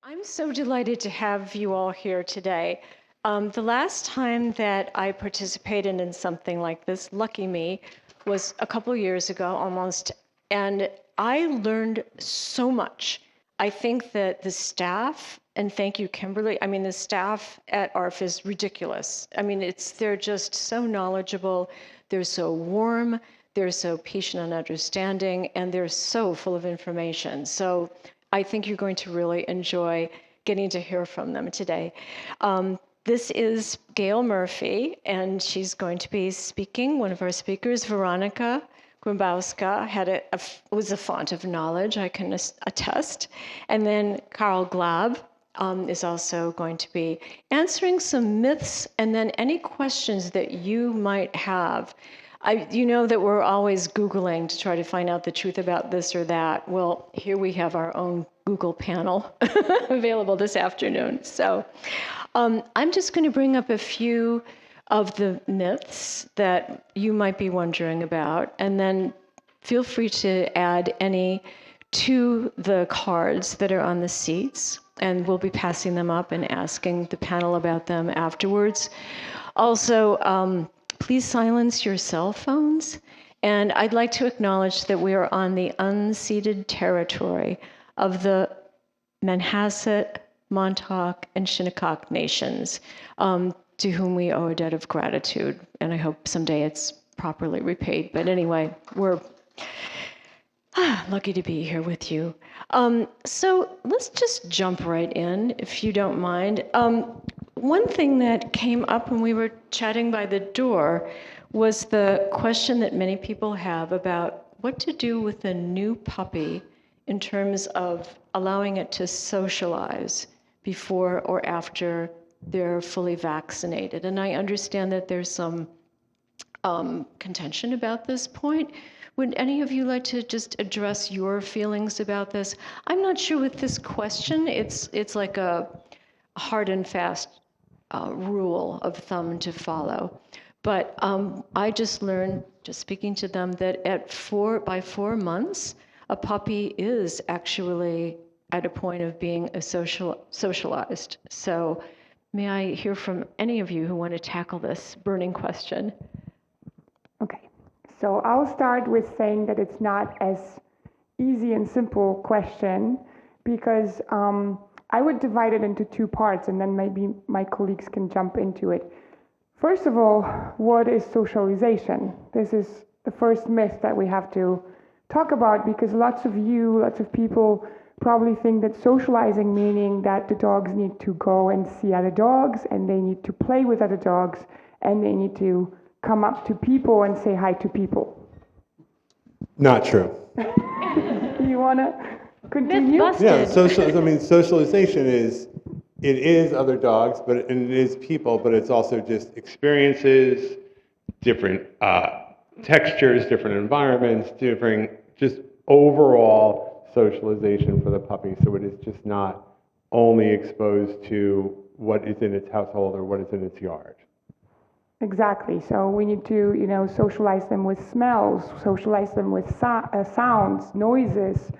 I'm so delighted to have you all here today. The last time that I participated in something like this, lucky me, was a couple years ago almost, and I learned so much. I think that the staff, and thank you, Kimberly, I mean, the staff at ARF is ridiculous. I mean, they're just so knowledgeable, they're so warm, they're so patient and understanding, and they're so full of information. So I think you're going to really enjoy getting to hear from them today. This is Gail Murphy, and she's going to be speaking. One of our speakers, Veronica Gryzbowska, was a font of knowledge, I can attest. And then Carl Glab is also going to be answering some myths and then any questions that you might have. You know that we're always Googling to try to find out the truth about this or that. Well, here we have our own Google panel available this afternoon. So I'm just going to bring up a few of the myths that you might be wondering about, and then feel free to add any to the cards that are on the seats, and we'll be passing them up and asking the panel about them afterwards. Also, please silence your cell phones. And I'd like to acknowledge that we are on the unceded territory of the Manhasset, Montauk, and Shinnecock nations, to whom we owe a debt of gratitude. And I hope someday it's properly repaid. But anyway, we're lucky to be here with you. So let's just jump right in, if you don't mind. One thing that came up when we were chatting by the door was the question that many people have about what to do with a new puppy in terms of allowing it to socialize before or after they're fully vaccinated. And I understand that there's some contention about this point. Would any of you like to just address your feelings about this? I'm not sure with this question. It's like a hard and fast rule of thumb to follow. But I just learned, just speaking to them, that by 4 months, a puppy is actually at a point of being socialized. So may I hear from any of you who want to tackle this burning question? Okay, so I'll start with saying that it's not as easy and simple question because I would divide it into two parts and then maybe my colleagues can jump into it. First of all, what is socialization? This is the first myth that we have to talk about because lots of people probably think that socializing meaning that the dogs need to go and see other dogs and they need to play with other dogs and they need to come up to people and say hi to people. Not true. You want to continue? Yeah, socialization is other dogs, but it is people, but it's also just experiences, different textures, different environments, different just overall socialization for the puppy. So it is just not only exposed to what is in its household or what is in its yard. Exactly. So we need to, socialize them with smells, socialize them with sounds, noises,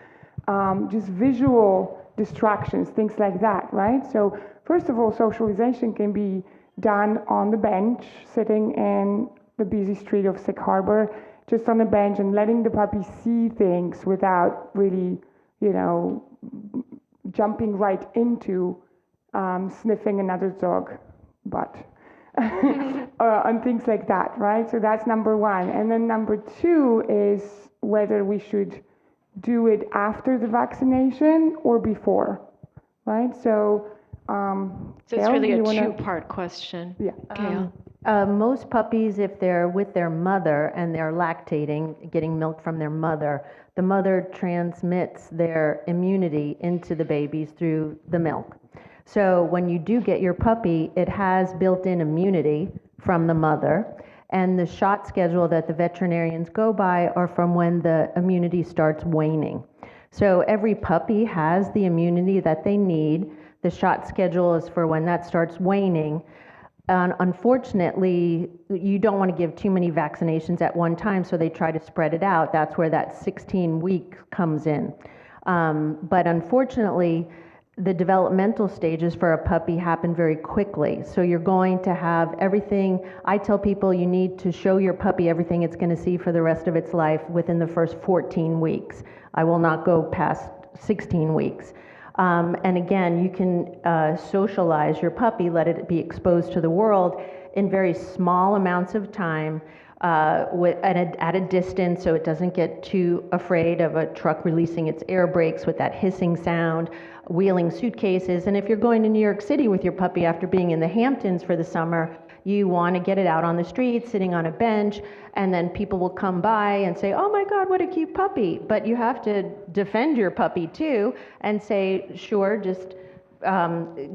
just visual distractions, things like that, right? So first of all, socialization can be done on the bench, sitting in the busy street of Sick Harbor, just on the bench and letting the puppy see things without really, jumping right into sniffing another dog's butt. And things like that, right? So that's number one. And then number two is whether we should do it after the vaccination or before, right? So it's really a two-part question. Yeah. Gail. Most puppies, if they're with their mother and they're lactating, getting milk from their mother, the mother transmits their immunity into the babies through the milk. So when you do get your puppy, it has built-in immunity from the mother, and the shot schedule that the veterinarians go by are from when the immunity starts waning. So every puppy has the immunity that they need. The shot schedule is for when that starts waning. Unfortunately, you don't want to give too many vaccinations at one time, so they try to spread it out. That's where that 16 week comes in. But unfortunately, the developmental stages for a puppy happen very quickly. So you're going to have everything. I tell people you need to show your puppy everything it's going to see for the rest of its life within the first 14 weeks. I will not go past 16 weeks. And again, you can socialize your puppy, let it be exposed to the world in very small amounts of time, at a distance, so it doesn't get too afraid of a truck releasing its air brakes with that hissing sound, wheeling suitcases. And if you're going to New York City with your puppy after being in the Hamptons for the summer, you want to get it out on the street, sitting on a bench, and then people will come by and say, oh my God, what a cute puppy. But you have to defend your puppy too and say, sure, just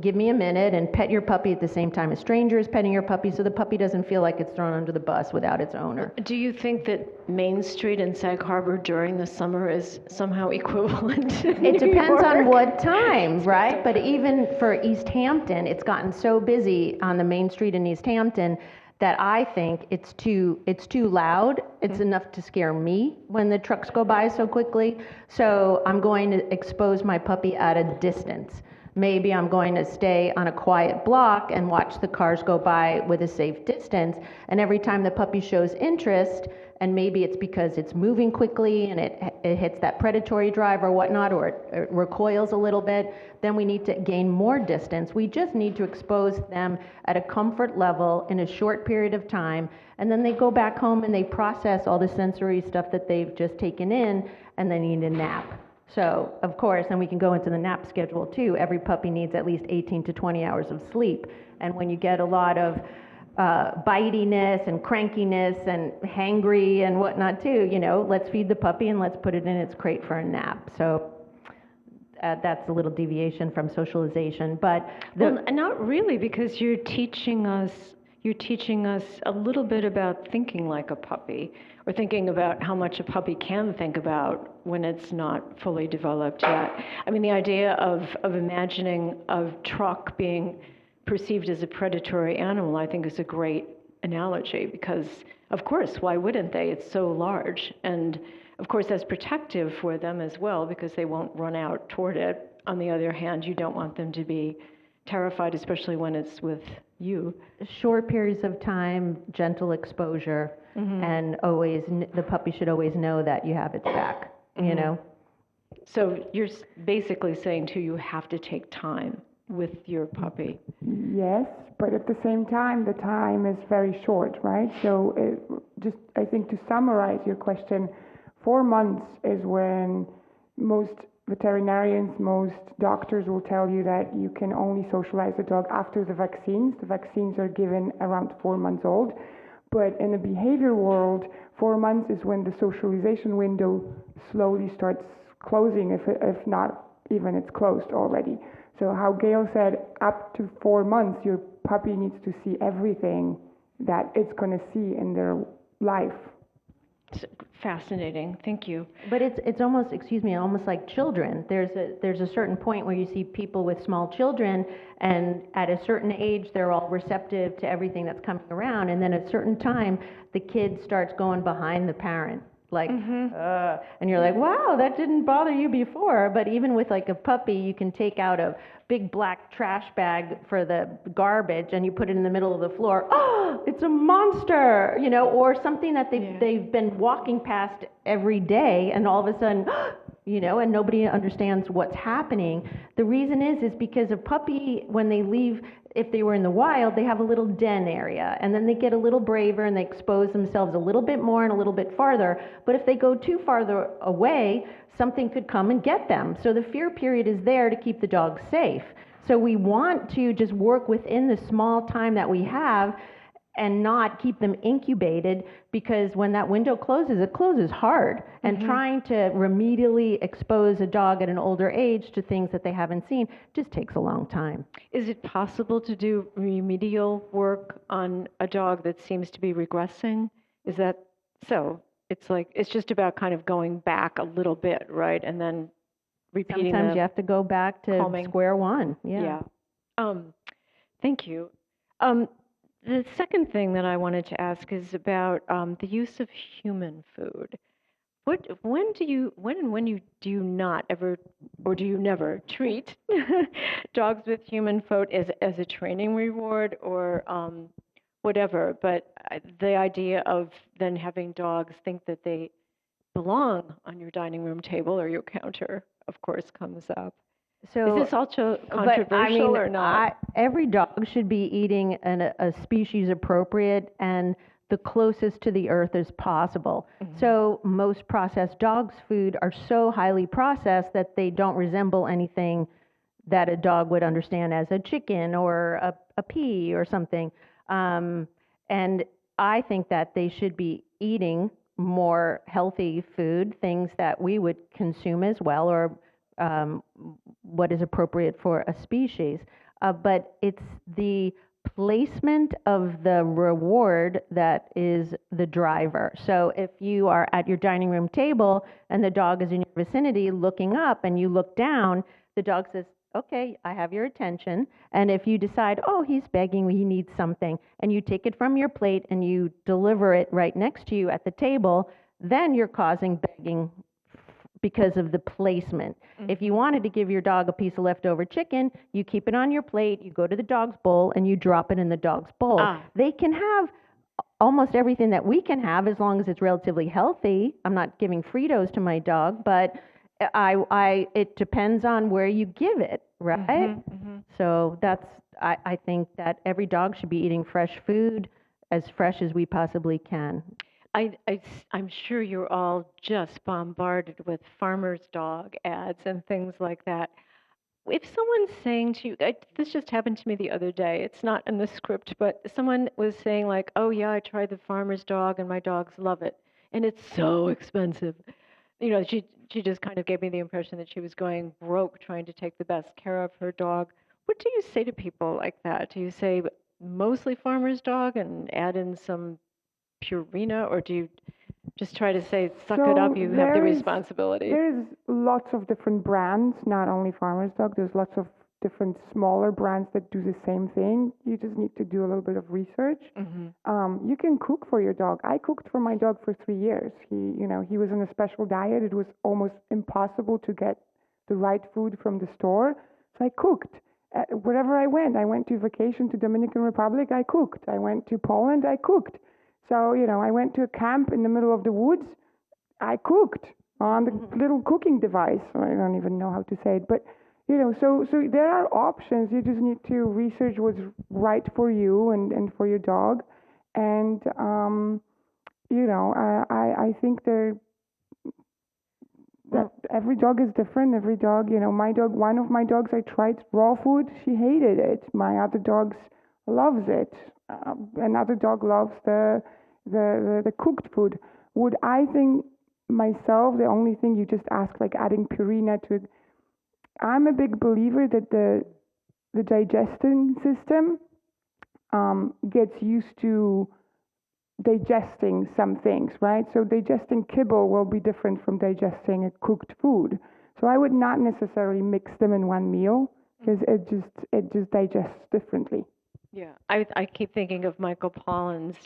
give me a minute, and pet your puppy at the same time as strangers petting your puppy, so the puppy doesn't feel like it's thrown under the bus without its owner. Do you think that Main Street in Sag Harbor during the summer is somehow equivalent to It New depends on York? what time, right? But even for East Hampton, it's gotten so busy on the Main Street in East Hampton that I think it's too loud. It's enough to scare me when the trucks go by so quickly. So I'm going to expose my puppy at a distance. Maybe I'm going to stay on a quiet block and watch the cars go by with a safe distance. And every time the puppy shows interest, and maybe it's because it's moving quickly and it hits that predatory drive or whatnot, or it recoils a little bit, then we need to gain more distance. We just need to expose them at a comfort level in a short period of time, and then they go back home and they process all the sensory stuff that they've just taken in, and they need a nap. So, of course, and we can go into the nap schedule too. Every puppy needs at least 18 to 20 hours of sleep. And when you get a lot of bitiness and crankiness and hangry and whatnot too, let's feed the puppy and let's put it in its crate for a nap. So that's a little deviation from socialization. But Well, not really, because you're teaching us a little bit about thinking like a puppy, or thinking about how much a puppy can think about when it's not fully developed yet. I mean, the idea of imagining a truck being perceived as a predatory animal, I think, is a great analogy, because, of course, why wouldn't they? It's so large. And, of course, that's protective for them as well, because they won't run out toward it. On the other hand, you don't want them to be terrified, especially when it's with you. Short periods of time, gentle exposure, and always, the puppy should always know that you have its back, So you're basically saying, too, you have to take time with your puppy. Yes, but at the same time, the time is very short, right? So I think to summarize your question, 4 months is when most veterinarians, most doctors will tell you that you can only socialize the dog after the vaccines. The vaccines are given around 4 months old. But in the behavior world, 4 months is when the socialization window slowly starts closing, if not even it's closed already. So how Gail said, up to 4 months, your puppy needs to see everything that it's going to see in their life. Fascinating. Thank you. But it's almost, almost like children. There's a certain point where you see people with small children, and at a certain age, they're all receptive to everything that's coming around. And then at a certain time, the kid starts going behind the parent. And you're like, wow, that didn't bother you before. But even with like a puppy, you can take out a big black trash bag for the garbage and you put it in the middle of the floor. Oh, it's a monster, or something that they've been walking past every day, and all of a sudden, and nobody understands what's happening. The reason is because a puppy, when they leave, if they were in the wild, they have a little den area, and then they get a little braver and they expose themselves a little bit more and a little bit farther. But if they go too farther away, something could come and get them. So the fear period is there to keep the dog safe. So we want to just work within the small time that we have and not keep them incubated, because when that window closes, it closes hard. And trying to remedially expose a dog at an older age to things that they haven't seen just takes a long time. Is it possible to do remedial work on a dog that seems to be regressing? Is that so? It's just about kind of going back a little bit, right? And then repeating. Sometimes you have to go back to square one. Yeah. Thank you. The second thing that I wanted to ask is about the use of human food. When do you not ever or do you never treat dogs with human food as a training reward or whatever? But the idea of then having dogs think that they belong on your dining room table or your counter, of course, comes up. So, Is this also but I controversial mean, or not? every dog should be eating a species appropriate and the closest to the earth as possible. So most processed dogs' food are so highly processed that they don't resemble anything that a dog would understand as a chicken or a pea or something. And I think that they should be eating more healthy food, things that we would consume as well, or what is appropriate for a species. But it's the placement of the reward that is the driver. So if you are at your dining room table and the dog is in your vicinity looking up and you look down, the dog says, okay, I have your attention. And if you decide, oh, he's begging, he needs something, and you take it from your plate and you deliver it right next to you at the table, then you're causing begging because of the placement. If you wanted to give your dog a piece of leftover chicken, you keep it on your plate, you go to the dog's bowl, and you drop it in the dog's bowl. They can have almost everything that we can have as long as it's relatively healthy. I'm not giving Fritos to my dog, but it depends on where you give it, right? So I think that every dog should be eating fresh food, as fresh as we possibly can. I'm sure you're all just bombarded with farmer's dog ads and things like that. If someone's saying to you, this just happened to me the other day, it's not in the script, but someone was saying like, oh yeah, I tried the farmer's dog and my dogs love it. And it's so expensive. You know, she just kind of gave me the impression that she was going broke trying to take the best care of her dog. What do you say to people like that? Do you say mostly farmer's dog and add in some Purina, or do you just try to say, suck it up, you have the responsibility? There's lots of different brands, not only Farmer's Dog. There's lots of different smaller brands that do the same thing. You just need to do a little bit of research. You can cook for your dog. I cooked for my dog for 3 years. He was on a special diet. It was almost impossible to get the right food from the store. So I cooked. Wherever I went to vacation to Dominican Republic, I cooked. I went to Poland, I cooked. So, I went to a camp in the middle of the woods. I cooked on the little cooking device. I don't even know how to say it. But, so there are options. You just need to research what's right for you and for your dog. And, I think that every dog is different. Every dog, my dog, one of my dogs, I tried raw food. She hated it. My other dogs loves it. Another dog loves the cooked food. Would I think myself, the only thing you just ask, like adding Purina to it, I'm a big believer that the digestion system gets used to digesting some things, right? So digesting kibble will be different from digesting a cooked food. So I would not necessarily mix them in one meal because it just digests differently. Yeah, I keep thinking of Michael Pollan's,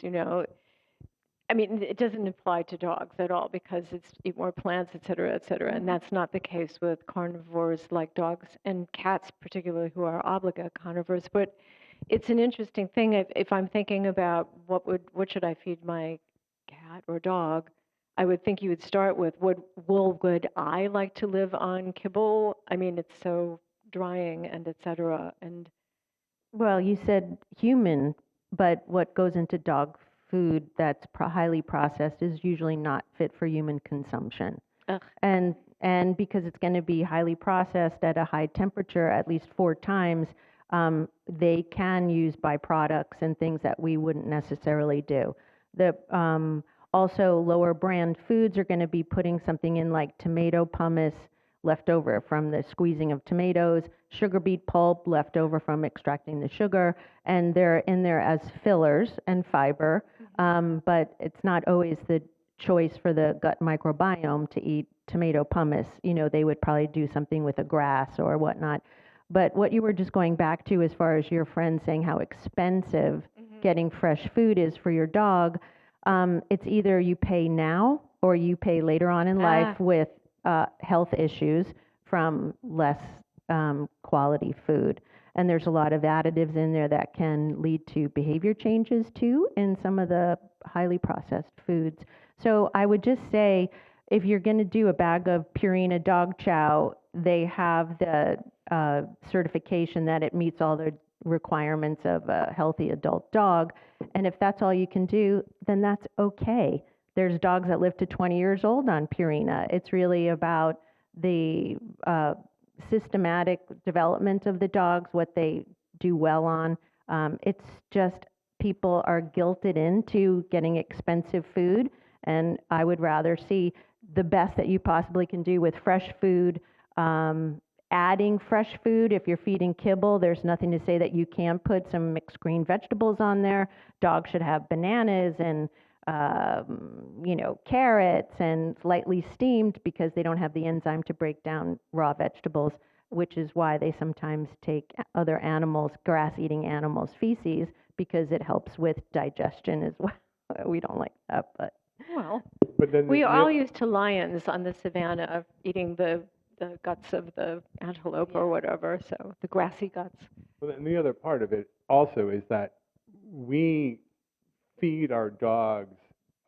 I mean, it doesn't apply to dogs at all because it's eat more plants, et cetera, and that's not the case with carnivores like dogs and cats, particularly, who are obligate carnivores. But it's an interesting thing if I'm thinking about what should I feed my cat or dog. I would think you would start with would I like to live on kibble? I mean, it's so drying and et cetera, and Well, you said human, but what goes into dog food that's highly processed is usually not fit for human consumption. Ugh. And because it's going to be highly processed at a high temperature, at least 4 times, they can use byproducts and things that we wouldn't necessarily do. Also, lower brand foods are going to be putting something in like tomato pumice, left over from the squeezing of tomatoes, sugar beet pulp left over from extracting the sugar, and they're in there as fillers and fiber, but it's not always the choice for the gut microbiome to eat tomato pumice. They would probably do something with a grass or whatnot. But what you were just going back to as far as your friend saying how expensive getting fresh food is for your dog, it's either you pay now or you pay later on in life with health issues from less quality food. And there's a lot of additives in there that can lead to behavior changes too in some of the highly processed foods. So I would just say, if you're going to do a bag of Purina dog chow, they have the certification that it meets all the requirements of a healthy adult dog. And if that's all you can do, then that's okay. There's dogs that live to 20 years old on Purina. It's really about the systematic development of the dogs, what they do well on. It's just people are guilted into getting expensive food, and I would rather see the best that you possibly can do with fresh food. Adding fresh food, if you're feeding kibble, there's nothing to say that you can't put some mixed green vegetables on there. Dogs should have bananas and carrots and lightly steamed because they don't have the enzyme to break down raw vegetables, which is why they sometimes take other animals, grass-eating animals' feces, because it helps with digestion as well. We don't like that, but Well, But then we are all used to lions on the savannah eating the guts of the antelope or whatever, so the grassy guts. well, and the other part of it also is that we feed our dogs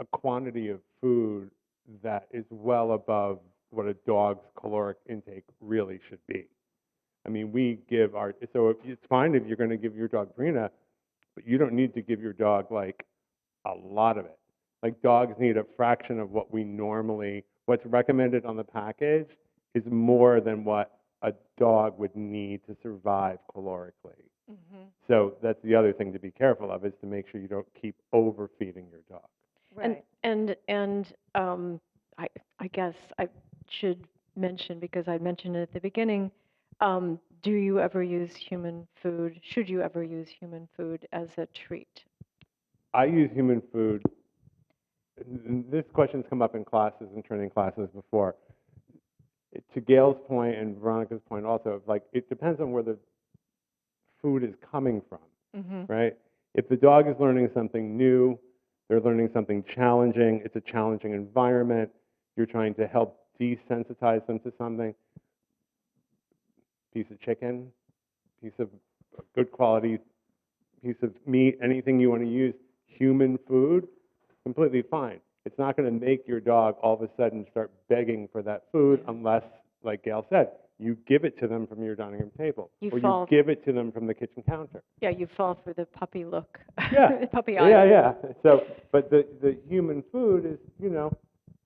a quantity of food that is well above what a dog's caloric intake really should be. I mean, it's fine if you're going to give your dog Purina, but you don't need to give your dog like a lot of it. Like dogs need a fraction of what's recommended on the package is more than what a dog would need to survive calorically. Mm-hmm. So that's the other thing to be careful of, is to make sure you don't keep overfeeding your dog. Right. And I guess I should mention, because I mentioned it at the beginning, do you ever use human food? Should you ever use human food as a treat? I use human food. And this question's come up in classes and training classes before. To Gail's point and Veronica's point also, like, it depends on where the food is coming from, Mm-hmm. right? If the dog is learning something new, they're learning something challenging, it's a challenging environment, you're trying to help desensitize them to something, piece of chicken, piece of good quality piece of meat, anything you want to use, human food, completely fine. It's not going to make your dog all of a sudden start begging for that food unless, like Gail said, you give it to them from your dining room table, or you give it to them from the kitchen counter. Yeah, you fall for the puppy look. Yeah. Puppy eyes. Yeah. So, but the human food is,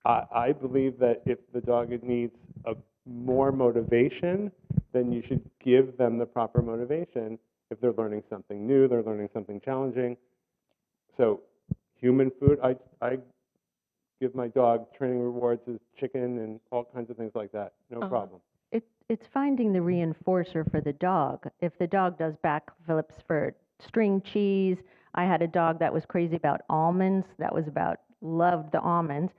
I believe that if the dog needs more motivation, then you should give them the proper motivation. If they're learning something new, they're learning something challenging. So, human food, I give my dog training rewards as chicken and all kinds of things like that. No problem. It's finding the reinforcer for the dog. If the dog does backflips for string cheese, I had a dog that was crazy about almonds. Loved the almonds.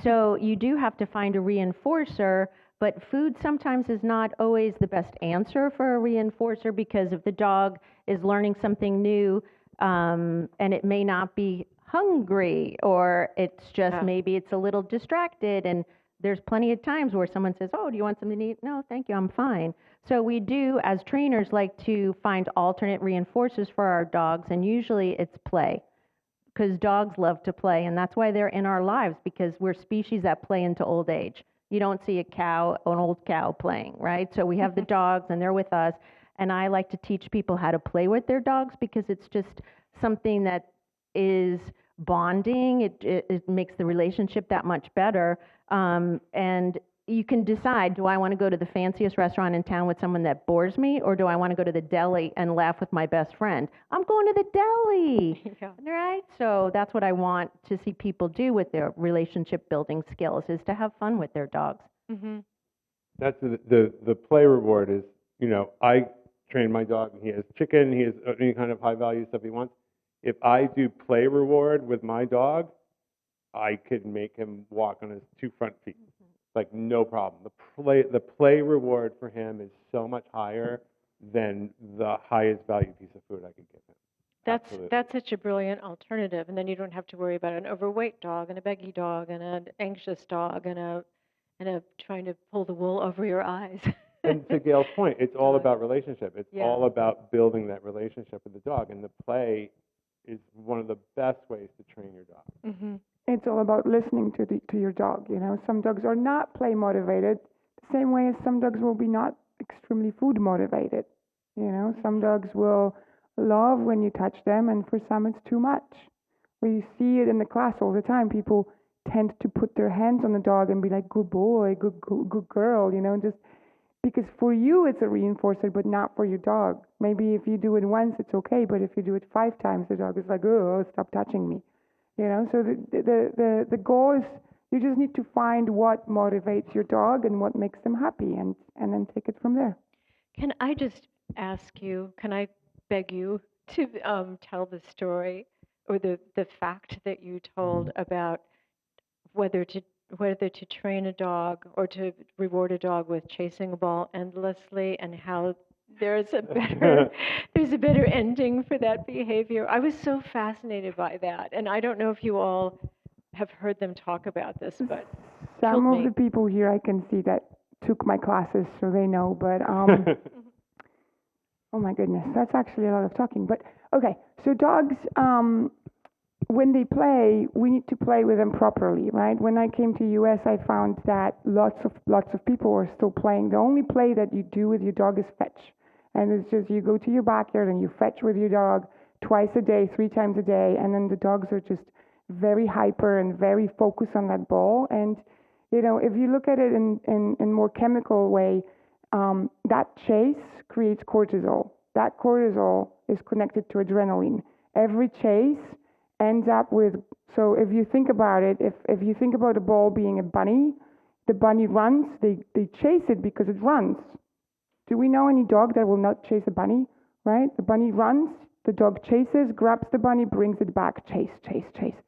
So you do have to find a reinforcer, but food sometimes is not always the best answer for a reinforcer, because if the dog is learning something new, and it may not be hungry, or it's just maybe it's a little distracted, and there's plenty of times where someone says, oh, do you want something to eat? No, thank you, I'm fine. So we do, as trainers, like to find alternate reinforcers for our dogs, and usually it's play, because dogs love to play, and that's why they're in our lives, because we're species that play into old age. You don't see an old cow playing, right? So we have the dogs, and they're with us, and I like to teach people how to play with their dogs, because it's just something that is bonding. It makes the relationship that much better. And you can decide, do I want to go to the fanciest restaurant in town with someone that bores me, or do I want to go to the deli and laugh with my best friend? I'm going to the deli, right? So that's what I want to see people do with their relationship building skills, is to have fun with their dogs. Mm-hmm. That's the play reward is, I train my dog, and he has chicken, he has any kind of high value stuff he wants. If I do play reward with my dog, I could make him walk on his two front feet, like no problem. The play reward for him is so much higher than the highest value piece of food I could give him. That's such a brilliant alternative, and then you don't have to worry about an overweight dog and a beggy dog and an anxious dog and trying to pull the wool over your eyes. And to Gail's point, it's all Dog. about relationship. It's Yeah. all about building that relationship with the dog, and the play is one of the best ways to train your dog. Mm-hmm. It's all about listening to your dog. You know, some dogs are not play motivated, the same way as some dogs will be not extremely food motivated. You know, some dogs will love when you touch them, and for some it's too much. We see it in the class all the time. People tend to put their hands on the dog and be like, "Good boy, good girl," you know, just because for you it's a reinforcer, but not for your dog. Maybe if you do it once, it's okay, but if you do it 5 times, the dog is like, "Oh, stop touching me." You know, so the goal is you just need to find what motivates your dog and what makes them happy, and then take it from there. Can I just ask you, can I beg you to tell the story or the fact that you told about whether to whether to train a dog or to reward a dog with chasing a ball endlessly, and how there's a better there's a better ending for that behavior? I was so fascinated by that, and I don't know if you all have heard them talk about this, but Some killed of me. the people here I can see that took my classes, so they know, but oh my goodness, that's actually a lot of talking. But okay, so dogs, when they play, we need to play with them properly, right? When I came to US, I found that lots of people are still playing. The only play that you do with your dog is fetch, and it's just you go to your backyard and you fetch with your dog twice a day, 3 times a day, and then the dogs are just very hyper and very focused on that ball. And you know, if you look at it in more chemical way, that chase creates cortisol. That cortisol is connected to adrenaline. Every chase ends up with, so if you think about it, if you think about a ball being a bunny, the bunny runs, they chase it because it runs. Do we know any dog that will not chase a bunny, right? The bunny runs, the dog chases, grabs the bunny, brings it back, chase, chase, chase.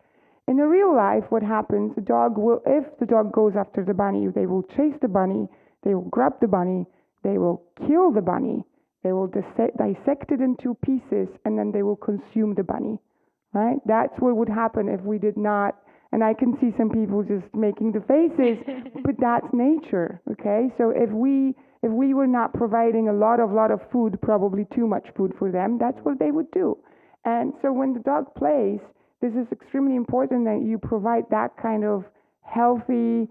In the real life, what happens, the dog will, if the dog goes after the bunny, they will chase the bunny, they will grab the bunny, they will kill the bunny, they will dissect it into pieces, and then they will consume the bunny, right? That's what would happen if we did not, and I can see some people just making the faces, but that's nature, okay? So if we were not providing a lot of food, probably too much food for them, that's what they would do. And so when the dog plays, this is extremely important that you provide that kind of healthy,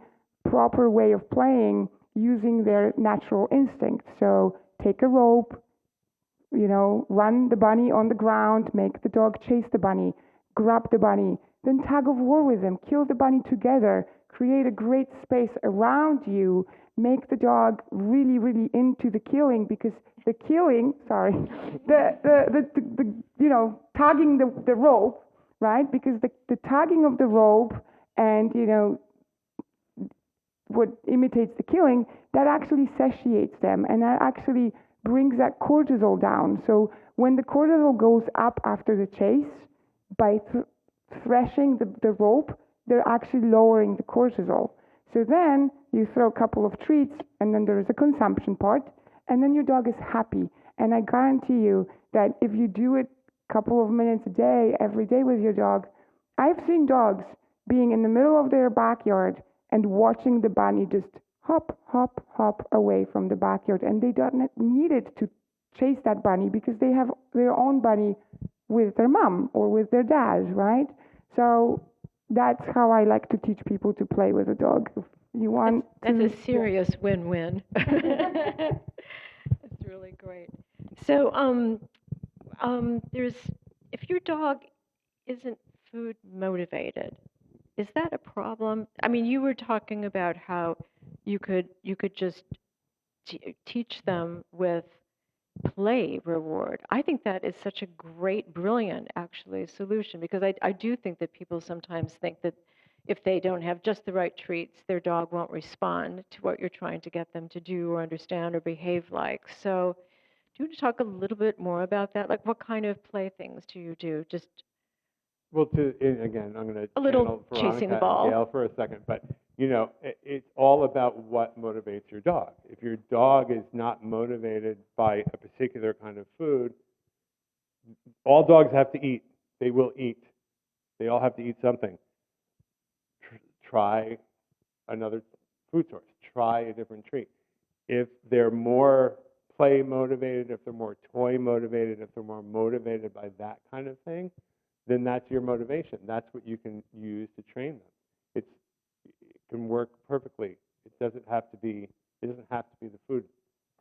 proper way of playing using their natural instinct. So take a rope, you know, run the bunny on the ground, make the dog chase the bunny, grab the bunny, then tug of war with them, kill the bunny together, create a great space around you, make the dog really, really into the killing, because the killing, the you know, tugging the rope, right? Because the tugging of the rope and, you know, what imitates the killing, that actually satiates them, and that actually brings that cortisol down. So when the cortisol goes up after the chase, by threshing the rope, they're actually lowering the cortisol. So then you throw a couple of treats, and then there is a consumption part, and then your dog is happy. And I guarantee you that if you do it a couple of minutes a day, every day with your dog, I've seen dogs being in the middle of their backyard and watching the bunny just hop, hop, hop away from the backyard. And they don't need it to chase that bunny because they have their own bunny with their mom or with their dad, right? So that's how I like to teach people to play with a dog. If you want That's to, a serious win-win. That's really great. So, there's if your dog isn't food motivated, is that a problem? I mean, you were talking about how you could just teach them with play reward. I think that is such a great, brilliant, actually, solution, because I do think that people sometimes think that if they don't have just the right treats, their dog won't respond to what you're trying to get them to do or understand or behave like. So, do you want to talk a little bit more about that? Like, what kind of playthings do you do? Just Well, again, I'm going to a little channel chasing the Veronica and ball. Gail for a second, but you know, it's all about what motivates your dog. If your dog is not motivated by a particular kind of food, all dogs have to eat. They will eat. They all have to eat something. Try another food source. Try a different treat. If they're more play motivated, if they're more toy motivated, if they're more motivated by that kind of thing, then that's your motivation. That's what you can use to train them. It can work perfectly. It doesn't have to be the food.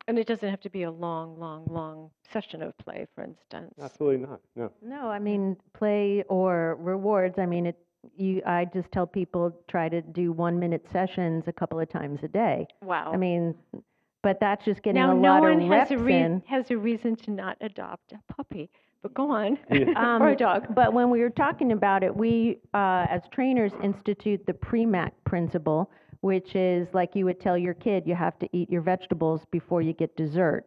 And it doesn't have to be a long, long, long session of play, for instance. Absolutely not. No. No, I mean, play or rewards, I mean, I just tell people try to do 1-minute sessions a couple of times a day. Wow. I mean, but that's just getting Now, a no lot one of reps in. has a reason to not adopt a puppy, but go on. Yeah. Or a dog. But when we were talking about it, we, as trainers, institute the PREMAC principle, which is like you would tell your kid, you have to eat your vegetables before you get dessert.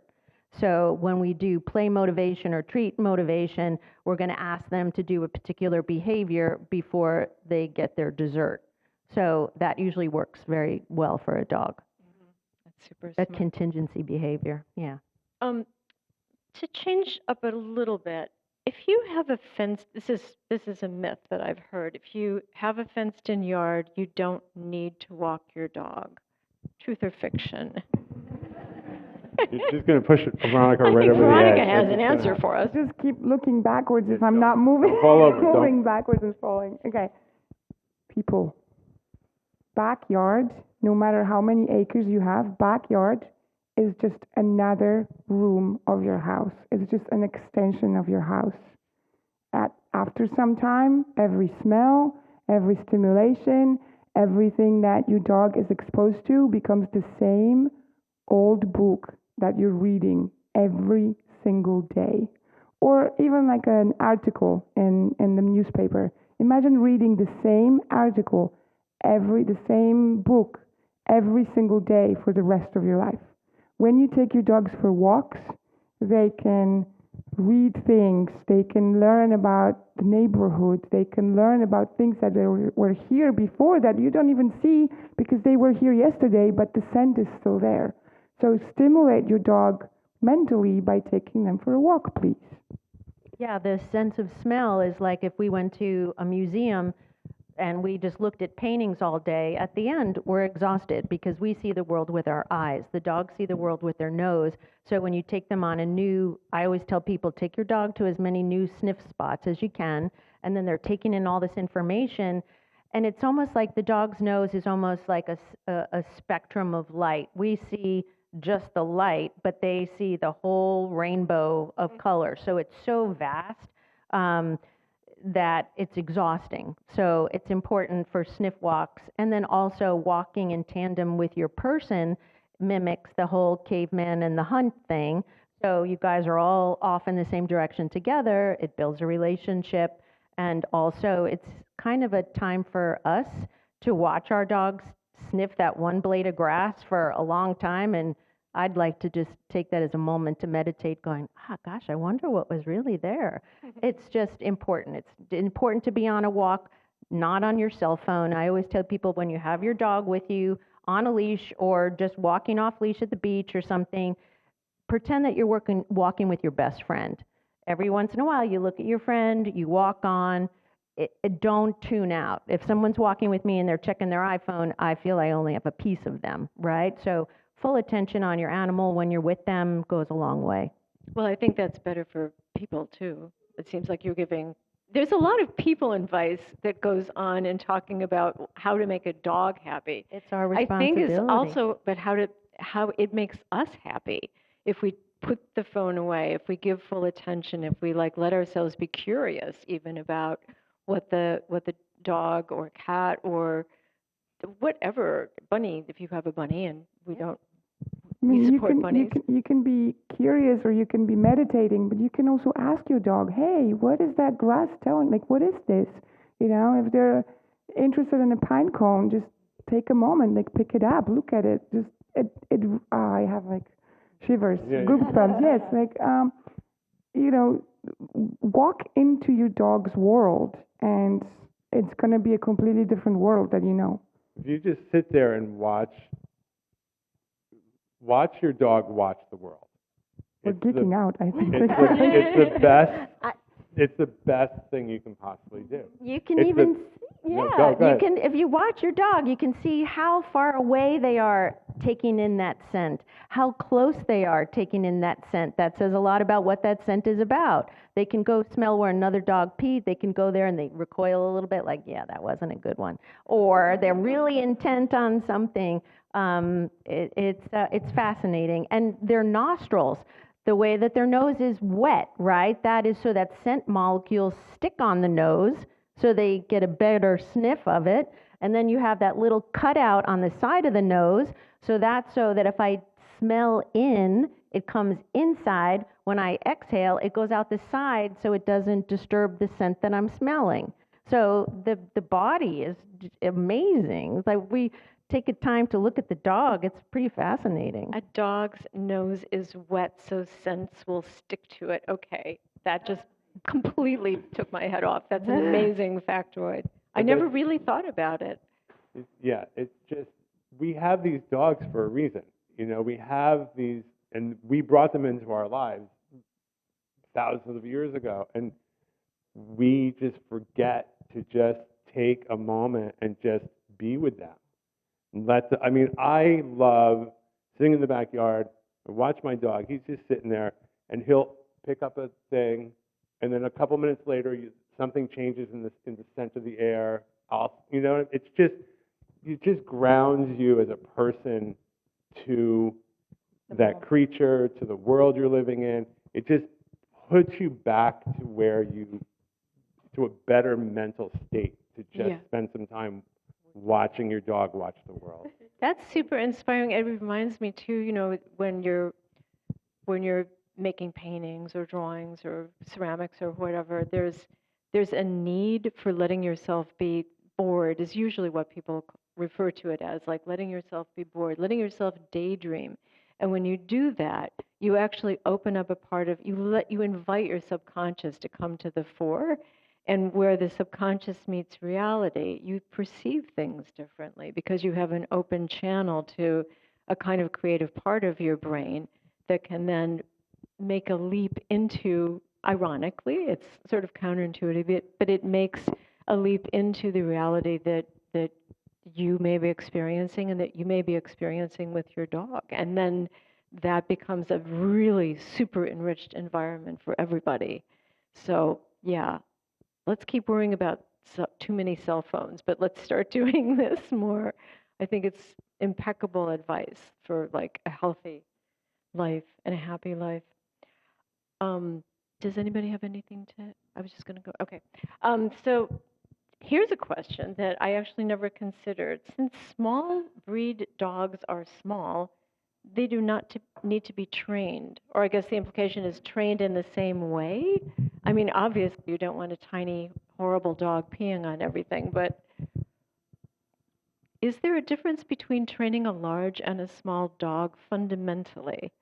So when we do play motivation or treat motivation, we're going to ask them to do a particular behavior before they get their dessert. So that usually works very well for a dog. That's super A smart. contingency behavior, yeah. To change up a little bit, if you have a fenced, this is a myth that I've heard. If you have a fenced-in yard, you don't need to walk your dog. Truth or fiction? You're just going to push Veronica I right think over the Veronica edge. has That's an what's gonna answer happen. for us. Just keep looking backwards if Yeah, I'm not moving. don't fall over, don't. Moving backwards and falling. Okay. People, backyard, no matter how many acres you have, backyard is just another room of your house. It's just an extension of your house. After some time, every smell, every stimulation, everything that your dog is exposed to becomes the same old book that you're reading every single day. Or even like an article in the newspaper. Imagine reading the same article, the same book every single day for the rest of your life. When you take your dogs for walks, they can read things, they can learn about the neighborhood, they can learn about things that were here before that you don't even see because they were here yesterday, but the scent is still there. So stimulate your dog mentally by taking them for a walk, please. Yeah, the sense of smell is like if we went to a museum and we just looked at paintings all day, at the end, we're exhausted because we see the world with our eyes. The dogs see the world with their nose. So when you take them on I always tell people, take your dog to as many new sniff spots as you can, and then they're taking in all this information. And it's almost like the dog's nose is almost like a spectrum of light. We see just the light, but they see the whole rainbow of color. So it's so vast that it's exhausting. So it's important for sniff walks. And then also walking in tandem with your person mimics the whole caveman and the hunt thing. So you guys are all off in the same direction together. It builds a relationship. And also it's kind of a time for us to watch our dogs sniff that one blade of grass for a long time. And I'd like to just take that as a moment to meditate going, gosh, I wonder what was really there. It's just important. It's important to be on a walk, not on your cell phone. I always tell people when you have your dog with you on a leash or just walking off leash at the beach or something, pretend that you're walking with your best friend. Every once in a while, you look at your friend, you walk on. Don't tune out. If someone's walking with me and they're checking their iPhone, I feel I only have a piece of them, right? So full attention on your animal when you're with them goes a long way. Well, I think that's better for people too. It seems like you're giving, there's a lot of people advice that goes on in talking about how to make a dog happy. It's our I think responsibility. it's also, but how it makes us happy if we put the phone away, if we give full attention, if we let ourselves be curious even about what the dog or cat or whatever, bunny, if you have a bunny, and we don't, we support bunnies. You can be curious or you can be meditating, but you can also ask your dog, hey, what is that grass telling? Like, what is this? You know, if they're interested in a pine cone, just take a moment, pick it up, look at it. I have shivers, goosebumps. Yes, walk into your dog's world, and it's going to be a completely different world that you know. If you just sit there and watch your dog watch the world. We're geeking out, I think. It's the best. It's the best thing you can possibly do. You can even No, Yeah, go you ahead. can, if you watch your dog, you can see how far away they are taking in that scent, how close they are taking in that scent. That says a lot about what that scent is about. They can go smell where another dog peed, they can go there and they recoil a little bit like, yeah, that wasn't a good one. Or they're really intent on something. It's fascinating. And their nostrils, the way that their nose is wet, right? That is so that scent molecules stick on the nose so they get a better sniff of it. And then you have that little cutout on the side of the nose, so that if I smell in, it comes inside. When I exhale, it goes out the side so it doesn't disturb the scent that I'm smelling. So the body is amazing. It's like we take a time to look at the dog. It's pretty fascinating. A dog's nose is wet, so scents will stick to it. Okay, that just completely took my head off. That's an amazing factoid. I never really thought about it. Yeah, it's just, we have these dogs for a reason. We have these, and we brought them into our lives thousands of years ago, and we just forget to just take a moment and just be with them. I love sitting in the backyard and watch my dog. He's just sitting there, and he'll pick up a thing, and then a couple minutes later, something changes in the scent of the air. It just grounds you as a person to that creature, to the world you're living in. It just puts you back to a better mental state to just spend some time watching your dog watch the world. That's super inspiring. It reminds me too, when you're making paintings or drawings or ceramics or whatever, there's a need for letting yourself be bored is usually what people refer to it as, like letting yourself be bored, letting yourself daydream. And when you do that, you actually open up a part of you invite your subconscious to come to the fore. And where the subconscious meets reality, you perceive things differently because you have an open channel to a kind of creative part of your brain that can then make a leap into, ironically, it's sort of counterintuitive, but it makes a leap into the reality that you may be experiencing and that you may be experiencing with your dog. And then that becomes a really super enriched environment for everybody. So, yeah, let's keep worrying about too many cell phones, but let's start doing this more. I think it's impeccable advice for like a healthy life and a happy life. Does anybody have anything to? I was just going to go. Okay. So here's a question that I actually never considered. Since small breed dogs are small, they do not need to be trained. Or I guess the implication is trained in the same way. I mean, obviously, you don't want a tiny, horrible dog peeing on everything, but is there a difference between training a large and a small dog fundamentally?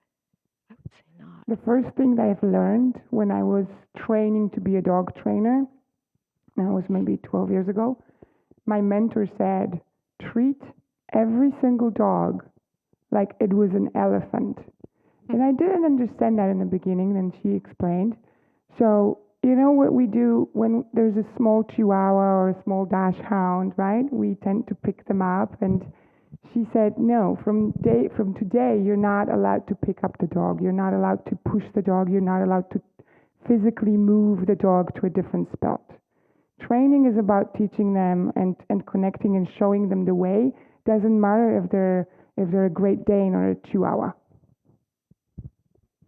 I would say not. The first thing that I've learned when I was training to be a dog trainer, that was maybe 12 years ago, my mentor said, treat every single dog like it was an elephant. And I didn't understand that in the beginning, then she explained. So, you know what we do when there's a small chihuahua or a small dachshund, right? We tend to pick them up, and she said, no, from today, you're not allowed to pick up the dog. You're not allowed to push the dog. You're not allowed to physically move the dog to a different spot. Training is about teaching them and connecting and showing them the way. Doesn't matter if they're a Great Dane or a Chihuahua.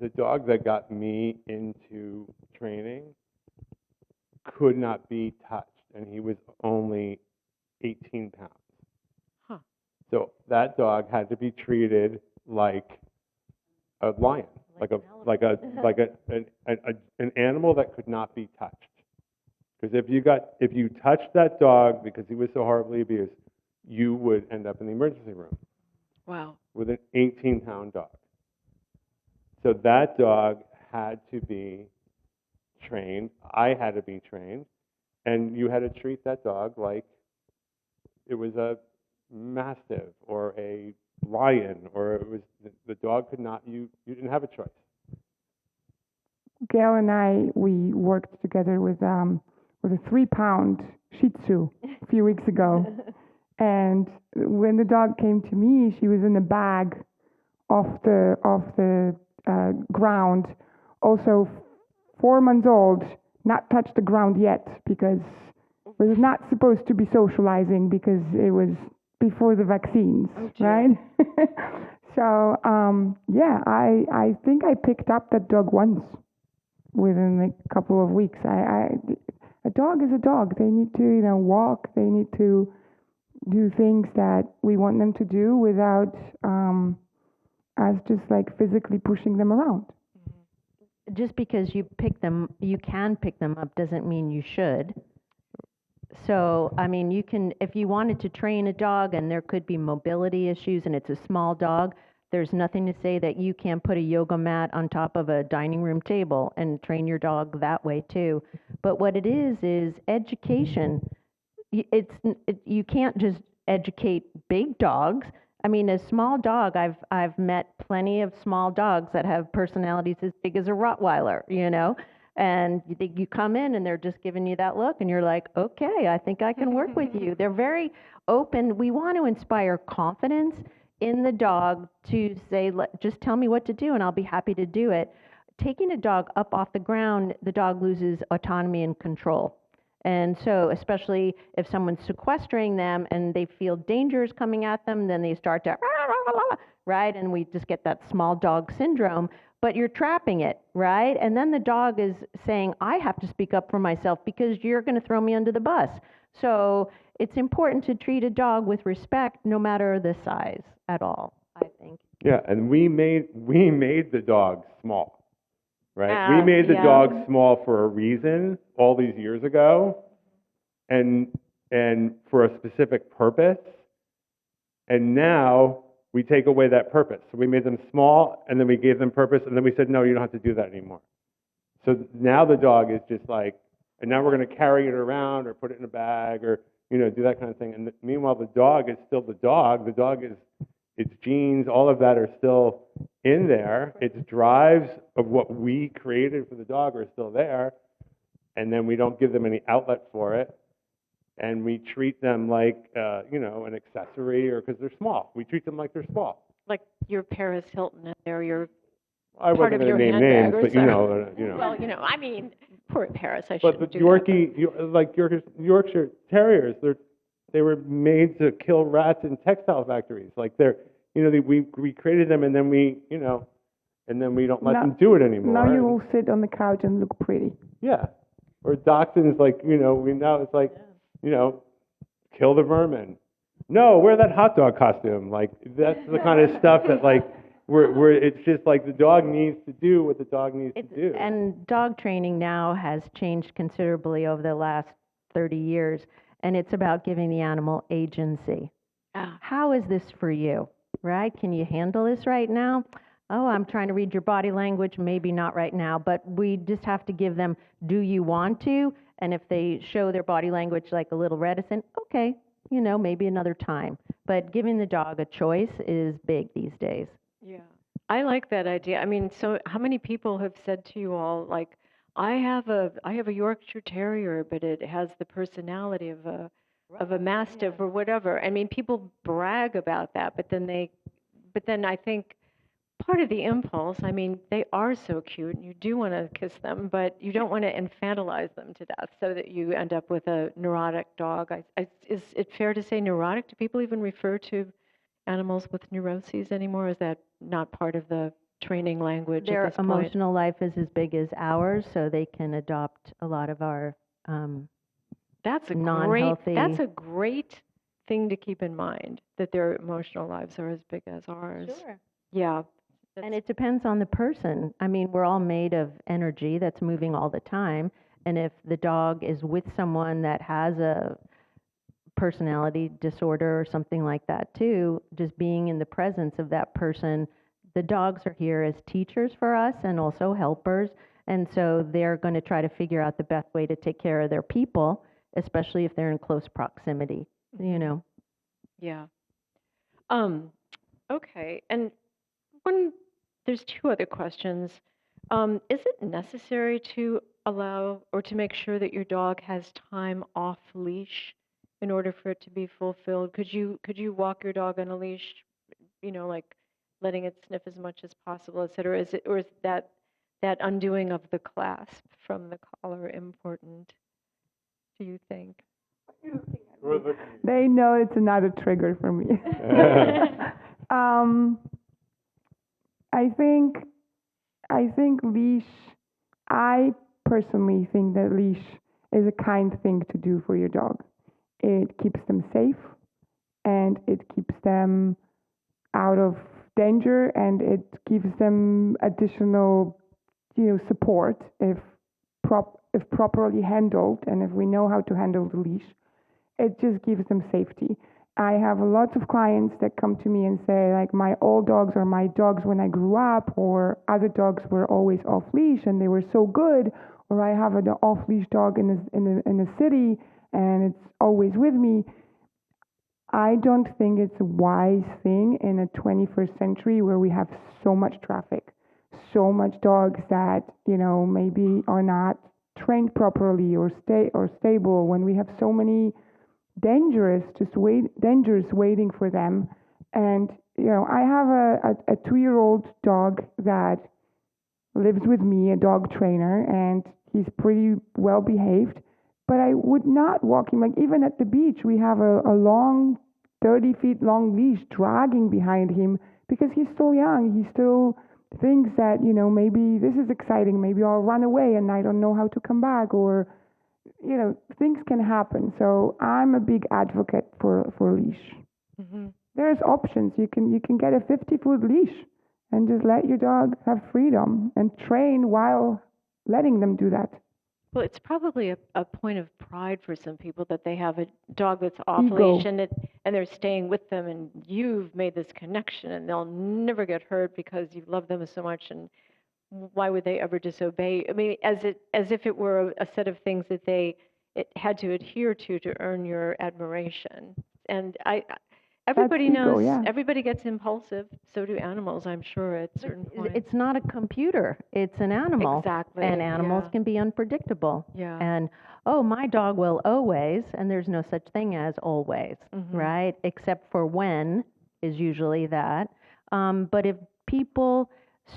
The dog that got me into training could not be touched, and he was only 18 pounds. Huh. So that dog had to be treated like a lion, like an animal that could not be touched. Because if you touched that dog because he was so horribly abused, you would end up in the emergency room. Wow. With an 18-pound dog. So that dog had to be trained. I had to be trained, and you had to treat that dog like it was a mastiff or a lion, or it was the dog could not. You didn't have a choice. Gail and I, we worked together with a 3-pound Shih Tzu a few weeks ago. And when the dog came to me, she was in a bag off the ground. Also, 4 months old, not touched the ground yet because was not supposed to be socializing because it was before the vaccines, right? So yeah, I think I picked up that dog once within a couple of weeks. A dog is a dog. They need to walk. They need to do things that we want them to do without us just like physically pushing them around. Just because you can pick them up doesn't mean you should. So, I mean, you can, if you wanted to train a dog and there could be mobility issues and it's a small dog, there's nothing to say that you can't put a yoga mat on top of a dining room table and train your dog that way too. But what it is education. You can't just educate big dogs. I mean, a small dog, I've met plenty of small dogs that have personalities as big as a Rottweiler, and you come in and they're just giving you that look and you're like, okay, I think I can work with you. They're very open. We want to inspire confidence in the dog to say, just tell me what to do and I'll be happy to do it. Taking a dog up off the ground, the dog loses autonomy and control. And so, especially if someone's sequestering them and they feel danger is coming at them, then they start to, right? And we just get that small dog syndrome, but you're trapping it, right? And then the dog is saying, I have to speak up for myself because you're going to throw me under the bus. So it's important to treat a dog with respect, no matter the size at all, I think. Yeah, and we made the dog small. Right? We made the dog small for a reason all these years ago, and for a specific purpose. And now we take away that purpose. So we made them small, and then we gave them purpose, and then we said, no, you don't have to do that anymore. So now the dog is just like, and now we're going to carry it around or put it in a bag or do that kind of thing. And meanwhile, the dog is still the dog. The dog is, its genes, all of that are still in there. Its drives of what we created for the dog are still there. And then we don't give them any outlet for it. And we treat them like, an accessory or because they're small. We treat them like they're small. Like your Paris Hilton or your I part wasn't of your going to name handbag names, or but something. Well, I mean, poor Paris, I But shouldn't the do that. Yorkshire Terriers, they were made to kill rats in textile factories. Like we created them and then we don't let them do it anymore. Now you will sit on the couch and look pretty. Yeah. Or dachshunds, it's like, kill the vermin. No, wear that hot dog costume. Like that's the kind of stuff that it's just like the dog needs to do what the dog needs to do. And dog training now has changed considerably over the last 30 years, and it's about giving the animal agency. How is this for you, right? Can you handle this right now? Oh, I'm trying to read your body language, maybe not right now, but we just have to give them, do you want to? And if they show their body language like a little reticent, okay, maybe another time. But giving the dog a choice is big these days. Yeah, I like that idea. I mean, so how many people have said to you all, like, I have a Yorkshire Terrier, but it has the personality of a Mastiff or whatever. I mean, people brag about that, but then I think part of the impulse, I mean, they are so cute, and you do want to kiss them, but you don't want to infantilize them to death so that you end up with a neurotic dog. Is it fair to say neurotic? Do people even refer to animals with neuroses anymore? Is that not part of the training language Their at this point? emotional life is as big as ours, so they can adopt a lot of our non-healthy. That's a great thing to keep in mind, that their emotional lives are as big as ours. Sure. Yeah. And it depends on the person. I mean, we're all made of energy that's moving all the time. And if the dog is with someone that has a personality disorder or something like that too, just being in the presence of that person, the dogs are here as teachers for us and also helpers. And so they're going to try to figure out the best way to take care of their people, especially if they're in close proximity, Yeah. Okay. And there's two other questions. Is it necessary to allow or to make sure that your dog has time off leash in order for it to be fulfilled? Could you walk your dog on a leash, like letting it sniff as much as possible, et cetera? Or is that undoing of the clasp from the collar important, do you think? They know it's another trigger for me. um, I think leash. I personally think that leash is a kind thing to do for your dog. It keeps them safe, and it keeps them out of danger, and it gives them additional, support if properly handled, and if we know how to handle the leash, it just gives them safety. I have lots of clients that come to me and say, like, my old dogs or my dogs when I grew up, or other dogs were always off leash and they were so good, or I have an off leash dog in a city and it's always with me. I don't think it's a wise thing in a 21st century where we have so much traffic, so much dogs that, maybe are not trained properly or stable, when we have so many dangers waiting for them. And I have a 2-year-old dog that lives with me, a dog trainer, and he's pretty well behaved, but I would not walk him. Like, even at the beach, we have a long 30 feet long leash dragging behind him because he's still young. He still thinks that, maybe this is exciting, maybe I'll run away and I don't know how to come back, or things can happen. So I'm a big advocate for leash. Mm-hmm. There's options. You can get a 50-foot leash and just let your dog have freedom and train while letting them do that. Well, it's probably a point of pride for some people that they have a dog that's off Ego. leash and they're staying with them, and you've made this connection and they'll never get hurt because you love them so much, and why would they ever disobey? I mean, as if it were a set of things that it had to adhere to earn your admiration. And everybody ego, knows, yeah. everybody gets impulsive. So do animals, I'm sure, at certain points. It's not a computer, it's an animal. Exactly. And animals Yeah. can be unpredictable. Yeah. And, my dog will always, and there's no such thing as always, Mm-hmm. right? Except for when is usually that. But if people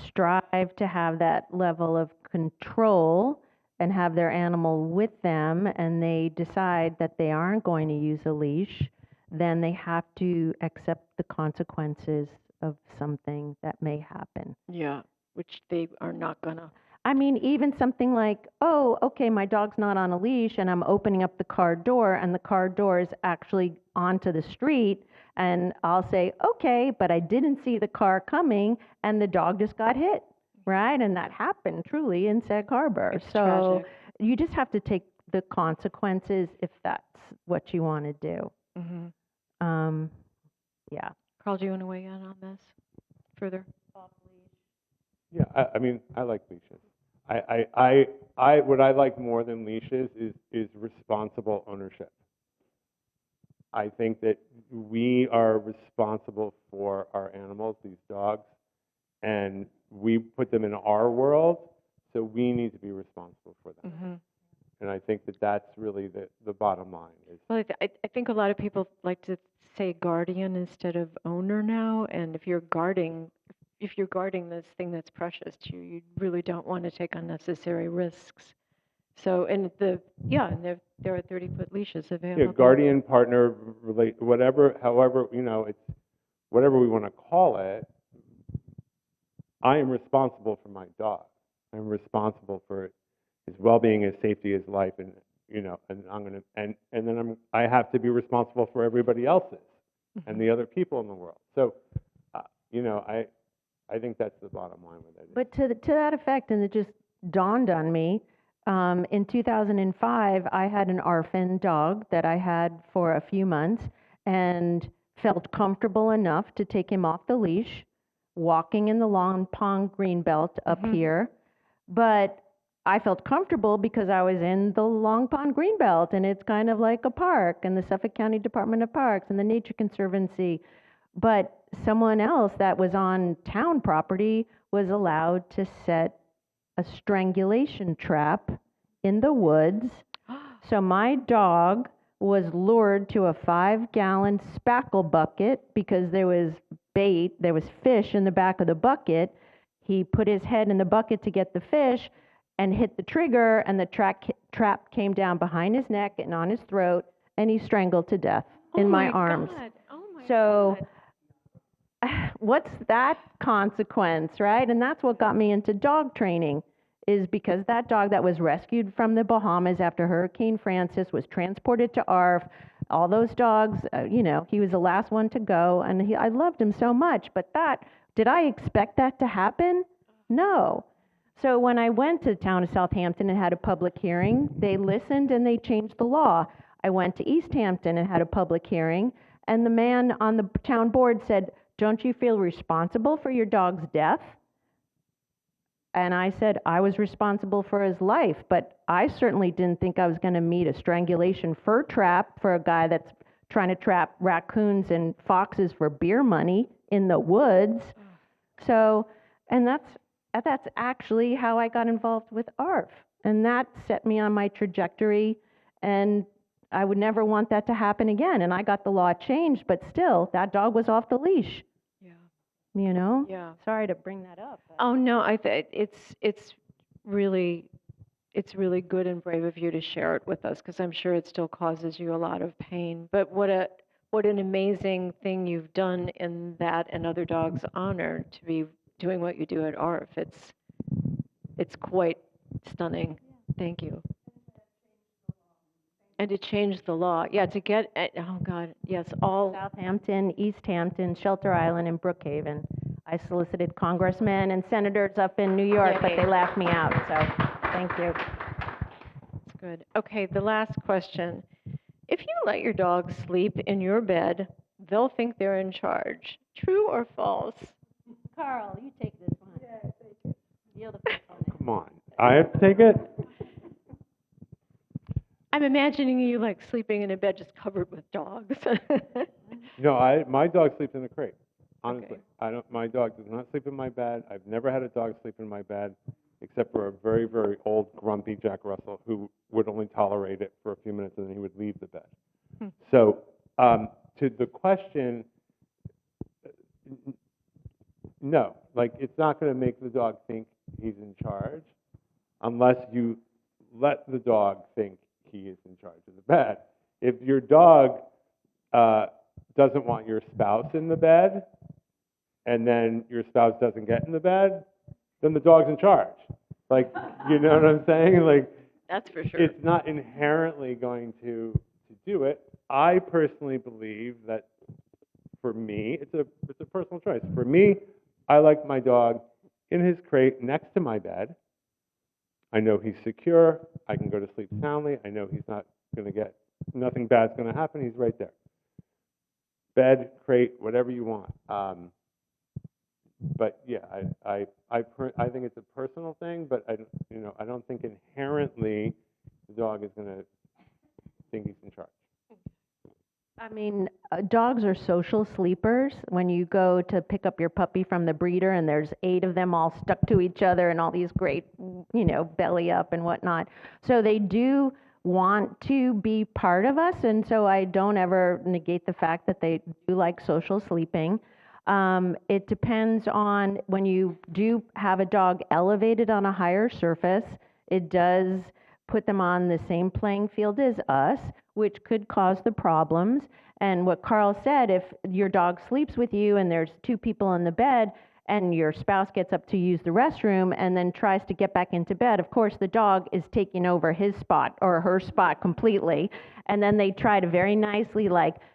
strive to have that level of control and have their animal with them, and they decide that they aren't going to use a leash, then they have to accept the consequences of something that may happen. Yeah, which they are not gonna. I mean, even something like, oh, okay, my dog's not on a leash and I'm opening up the car door and the car door is actually onto the street, and I'll say, okay, but I didn't see the car coming and the dog just got hit, right? And that happened truly in Sag Harbor. It's So tragic. you just have to take the consequences if that's what you want to do. Mm-hmm. Yeah. Carl, do you want to weigh in on this further? Yeah, I mean, I like leashes. What I like more than leashes is responsible ownership. I think that we are responsible for our animals, these dogs, and we put them in our world, so we need to be responsible for them. Mm-hmm. And I think that that's really the bottom line. Well, I think a lot of people like to say guardian instead of owner now, and if you're guarding this thing that's precious to you, you really don't want to take unnecessary risks. So, and there are 30-foot leashes available. Yeah, guardian, partner, relate, however, it's whatever we want to call it. I am responsible for my dog. I'm responsible for his well-being, his safety, his life, and and I'm gonna and then I have to be responsible for everybody else's and the other people in the world. So, I think that's the bottom line with it. But to that effect, and it just dawned on me, in 2005, I had an orphan dog that I had for a few months and felt comfortable enough to take him off the leash, walking in the Long Pond Greenbelt up here. But I felt comfortable because I was in the Long Pond Greenbelt, and it's kind of like a park, and the Suffolk County Department of Parks and the Nature Conservancy. But someone else that was on town property was allowed to set a strangulation trap in the woods. So my dog was lured to a 5-gallon spackle bucket because there was bait, there was fish in the back of the bucket. He put his head in the bucket to get the fish and hit the trigger, and the trap came down behind his neck and on his throat, and he strangled to death in my arms. God. Oh my So God. what's that consequence, right? And that's what got me into dog training, is because that dog that was rescued from the Bahamas after Hurricane Francis was transported to ARF. All those dogs, he was the last one to go, and I loved him so much. But did I expect that to happen? No. So when I went to the town of Southampton and had a public hearing, they listened and they changed the law. I went to East Hampton and had a public hearing, and the man on the town board said, "Don't you feel responsible for your dog's death?" And I said, I was responsible for his life, but I certainly didn't think I was going to meet a strangulation fur trap for a guy that's trying to trap raccoons and foxes for beer money in the woods. So, and that's actually how I got involved with ARF. And that set me on my trajectory, and I would never want that to happen again. And I got the law changed, but still, that dog was off the leash. Yeah. Yeah. Sorry to bring that up. Oh no, it's really good and brave of you to share it with us, because I'm sure it still causes you a lot of pain. But what an amazing thing you've done in that and other dogs' honor to be doing what you do at ARF. It's quite stunning. Thank you. And to change the law, yeah, to get, oh God, yes, all. Southampton, East Hampton, Shelter Island, and Brookhaven. I solicited congressmen and senators up in New York, but they laughed me out, so thank you. That's good. Okay, the last question. If you let your dog sleep in your bed, they'll think they're in charge. True or false? Carl, you take this one. Yeah, take it. You're the first one. Come on. I have to take it? I'm imagining you like sleeping in a bed just covered with dogs. No, my dog sleeps in the crate. Honestly, Okay. My dog does not sleep in my bed. I've never had a dog sleep in my bed, except for a very, very old, grumpy Jack Russell who would only tolerate it for a few minutes and then he would leave the bed. So, to the question, no, like it's not going to make the dog think he's in charge unless you let the dog think he is in charge of the bed. If your dog doesn't want your spouse in the bed, and then your spouse doesn't get in the bed, then the dog's in charge. Like, you know what I'm saying? Like, That's for sure. it's not inherently going to do it. I personally believe that for me, it's a personal choice. For me, I like my dog in his crate next to my bed. I know he's secure. I can go to sleep soundly. I know he's not going to get, nothing bad's going to happen. He's right there. Bed, crate, whatever you want. But yeah, I think it's a personal thing, but I don't think inherently the dog is going to think he's in charge. I mean, dogs are social sleepers. When you go to pick up your puppy from the breeder and there's 8 of them all stuck to each other and all these great, belly up and whatnot. So they do want to be part of us, and so I don't ever negate the fact that they do like social sleeping. It depends on when you do have a dog elevated on a higher surface, it does put them on the same playing field as us, which could cause the problems. And what Carl said, if your dog sleeps with you and there's 2 people in the bed and your spouse gets up to use the restroom and then tries to get back into bed, of course the dog is taking over his spot or her spot completely. And then they try to very nicely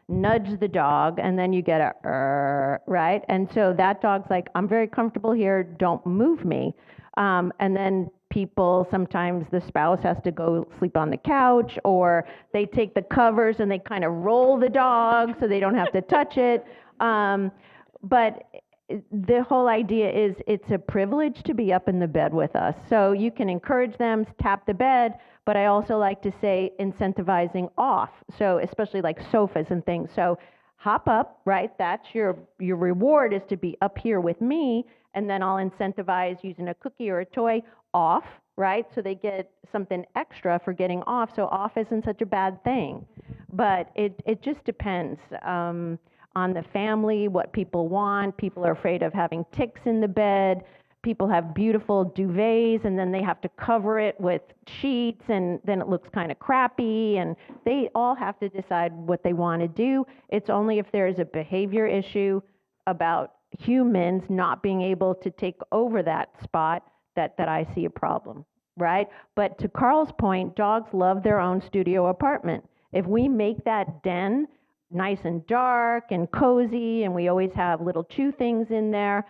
nudge the dog, and then you get a right? And so that dog's like, I'm very comfortable here, don't move me. And then people, sometimes the spouse has to go sleep on the couch, or they take the covers and they kind of roll the dog so they don't have to touch it. But the whole idea is it's a privilege to be up in the bed with us. So you can encourage them to tap the bed, but I also like to say incentivizing off. So especially like sofas and things. So hop up, right? That's your reward, is to be up here with me. and then I'll incentivize using a cookie or a toy off, right? So they get something extra for getting off. So off isn't such a bad thing. But it just depends on the family, what people want. People are afraid of having ticks in the bed. People have beautiful duvets, and then they have to cover it with sheets, and then it looks kind of crappy, and they all have to decide what they want to do. It's only if there is a behavior issue about humans not being able to take over that spot that I see a problem, right? But to Carl's point, dogs love their own studio apartment. If we make that den nice and dark and cozy, and we always have little chew things in there,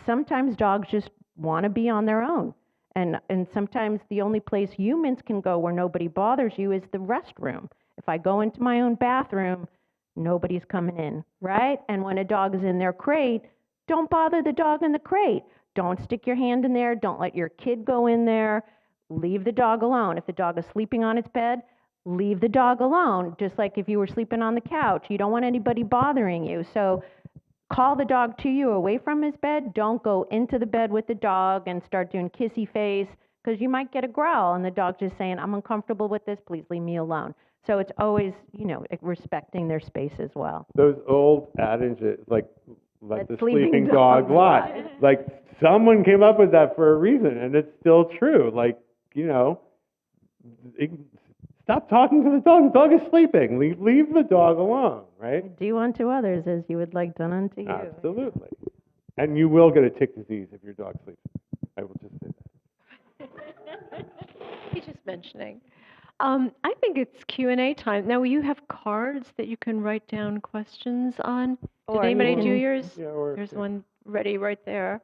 sometimes dogs just want to be on their own. And sometimes the only place humans can go where nobody bothers you is the restroom. If I go into my own bathroom, nobody's coming in, right? And when a dog is in their crate, don't bother the dog in the crate. Don't stick your hand in there. Don't let your kid go in there. Leave the dog alone. If the dog is sleeping on its bed, leave the dog alone. Just like if you were sleeping on the couch, you don't want anybody bothering you. So call the dog to you away from his bed. Don't go into the bed with the dog and start doing kissy face, because you might get a growl and the dog's just saying, I'm uncomfortable with this, please leave me alone. So it's always, respecting their space as well. Those old adages, like let the sleeping sleeping dog dog lie. Like someone came up with that for a reason, and it's still true. Like, stop talking to the dog. The dog is sleeping. Leave the dog alone, right? Do unto others as you would like done unto you. Absolutely. And you will get a tick disease if your dog sleeps. I will just say that. He's just mentioning. I think it's Q&A time. Now, you have cards that you can write down questions on. Did Or anybody you do can- yours? Yeah, or There's one ready right there.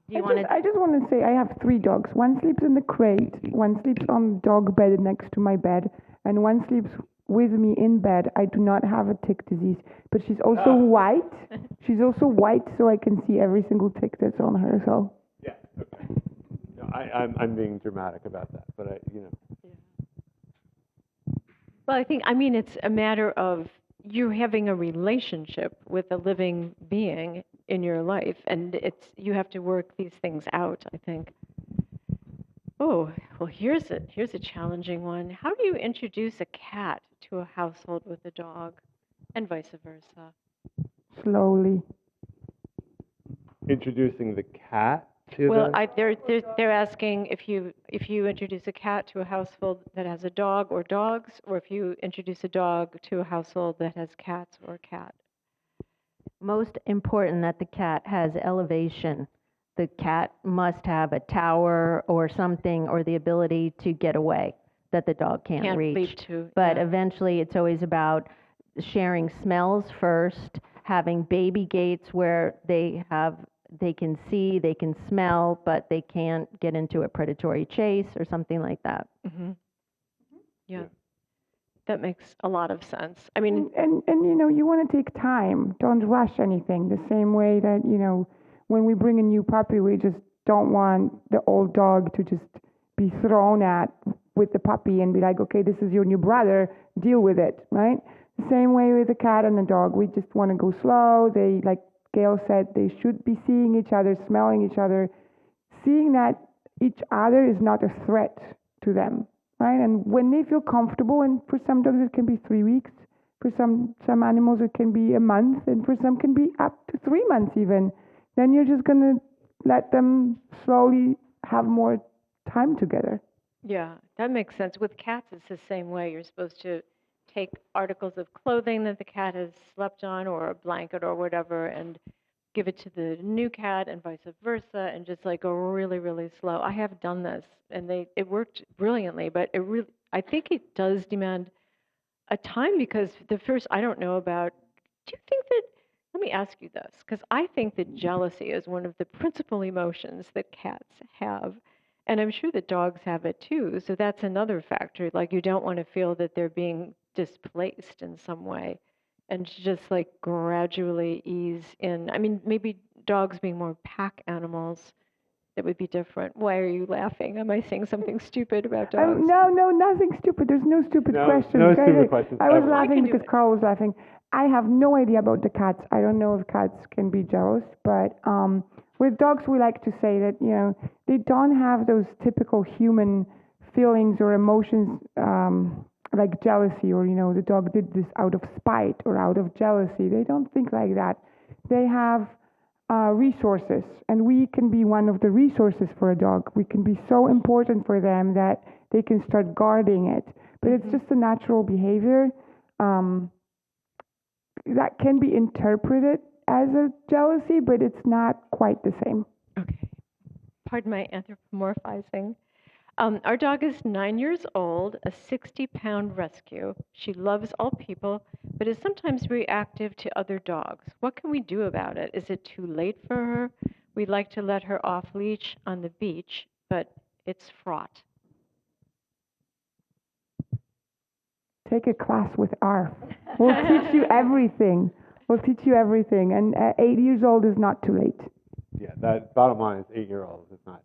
Do you want to? I just want to say I have 3 dogs. One sleeps in the crate, one sleeps on the dog bed next to my bed, and one sleeps with me in bed. I do not have a tick disease, but she's also white. She's also white, so I can see every single tick that's on her. So. Yeah. Okay. No, I'm being dramatic about that, but Well, I mean, it's a matter of you having a relationship with a living being in your life, and you have to work these things out, I think. Oh, well, here's a challenging one. How do you introduce a cat to a household with a dog, and vice versa? Slowly. introducing the cat to Well, the... they're asking if you introduce a cat to a household that has a dog or dogs, or if you introduce a dog to a household that has cats or a cat. Most important that the cat has elevation. The cat must have a tower or something, or the ability to get away that the dog can't reach. leap to. But yeah. eventually it's always about sharing smells first, having baby gates where they can see, they can smell, but they can't get into a predatory chase or something like that. Mm-hmm. Yeah. That makes a lot of sense. I mean, And you want to take time. Don't rush anything. The same way that, when we bring a new puppy, we just don't want the old dog to just be thrown at with the puppy and be like, okay, this is your new brother, deal with it, right? The same way with the cat and the dog. We just want to go slow. They, like Gail said, they should be seeing each other, smelling each other, seeing that each other is not a threat to them, right? And when they feel comfortable, and for some dogs it can be 3 weeks, for some animals it can be a month, and for some can be up to 3 months even, then you're just going to let them slowly have more time together. yeah, that makes sense. With cats, it's the same way. You're supposed to take articles of clothing that the cat has slept on, or a blanket or whatever, and give it to the new cat and vice versa, and just like go really, really slow. I have done this, and it worked brilliantly, but I think it does demand a time, because I don't know about, do you think that, let me ask you this, because I think that jealousy is one of the principal emotions that cats have. And I'm sure that dogs have it too. So that's another factor. Like, you don't want to feel that they're being displaced in some way, and to just like gradually ease in. I mean, maybe dogs being more pack animals, that would be different? Why are you laughing? Am I saying something stupid about dogs? No, nothing stupid. There's no stupid questions. No Go stupid ahead. questions I was ever. laughing I can do because it. Carl was laughing. I have no idea about the cats. I don't know if cats can be jealous, but with dogs, we like to say that, they don't have those typical human feelings or emotions like jealousy or, the dog did this out of spite or out of jealousy. They don't think like that. They have resources, and we can be one of the resources for a dog. We can be so important for them that they can start guarding it. But it's just a natural behavior that can be interpreted as a jealousy, but it's not quite the same. Okay. Pardon my anthropomorphizing. Our dog is 9 years old, a 60-pound rescue. She loves all people, but is sometimes reactive to other dogs. What can we do about it? Is it too late for her? We'd like to let her off leash on the beach, but it's fraught. Take a class with ARF. We'll teach you everything. And 8 years old is not too late. Yeah, that bottom line is 8-year-olds. It's not.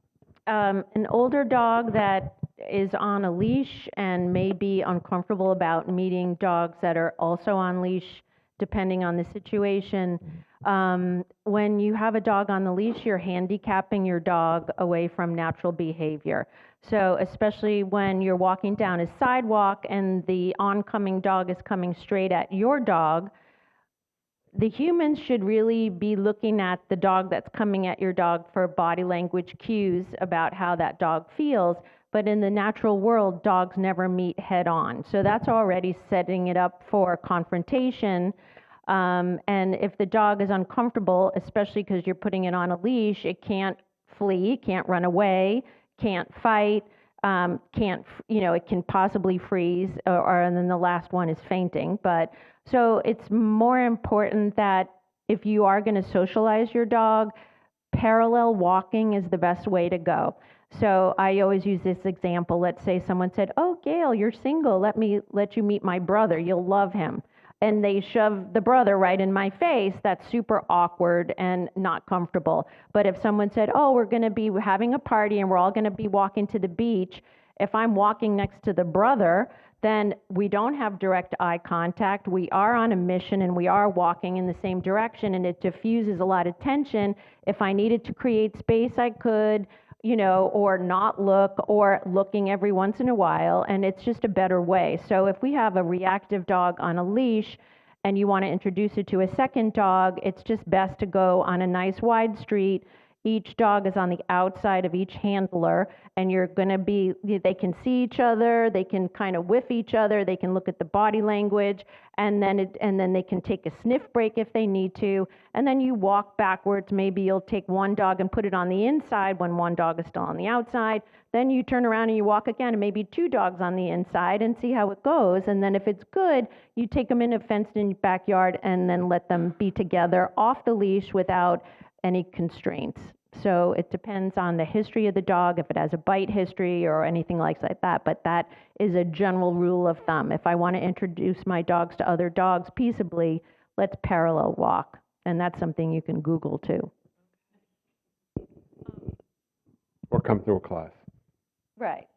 An older dog that is on a leash and may be uncomfortable about meeting dogs that are also on leash, depending on the situation. When you have a dog on the leash, you're handicapping your dog away from natural behavior. So especially when you're walking down a sidewalk and the oncoming dog is coming straight at your dog, the humans should really be looking at the dog that's coming at your dog for body language cues about how that dog feels. But in the natural world, dogs never meet head on. So that's already setting it up for confrontation. And if the dog is uncomfortable, especially because you're putting it on a leash, it can't flee, can't run away, can't fight, it can possibly freeze, and then the last one is fainting. But so it's more important that if you are going to socialize your dog, parallel walking is the best way to go. So I always use this example. Let's say someone said, "Oh, Gail, you're single. Let me let you meet my brother. You'll love him." And they shove the brother right in my face. That's super awkward and not comfortable. But if someone said, "Oh, we're going to be having a party and we're all going to be walking to the beach," if I'm walking next to the brother, then we don't have direct eye contact. We are on a mission and we are walking in the same direction, and it diffuses a lot of tension. If I needed to create space, I could, or not look, or looking every once in a while, and it's just a better way. So if we have a reactive dog on a leash and you want to introduce it to a second dog, it's just best to go on a nice wide street. Each dog is on the outside of each handler, and they can see each other, they can kind of whiff each other, they can look at the body language, and then they can take a sniff break if they need to, and then you walk backwards. Maybe you'll take one dog and put it on the inside when one dog is still on the outside. Then you turn around and you walk again, and maybe two dogs on the inside, and see how it goes. And then if it's good, you take them in a fenced-in backyard and then let them be together off the leash without any constraints. So it depends on the history of the dog, if it has a bite history or anything like that. But that is a general rule of thumb. If I want to introduce my dogs to other dogs peaceably, let's parallel walk. And that's something you can Google too. Or come through a class. Right.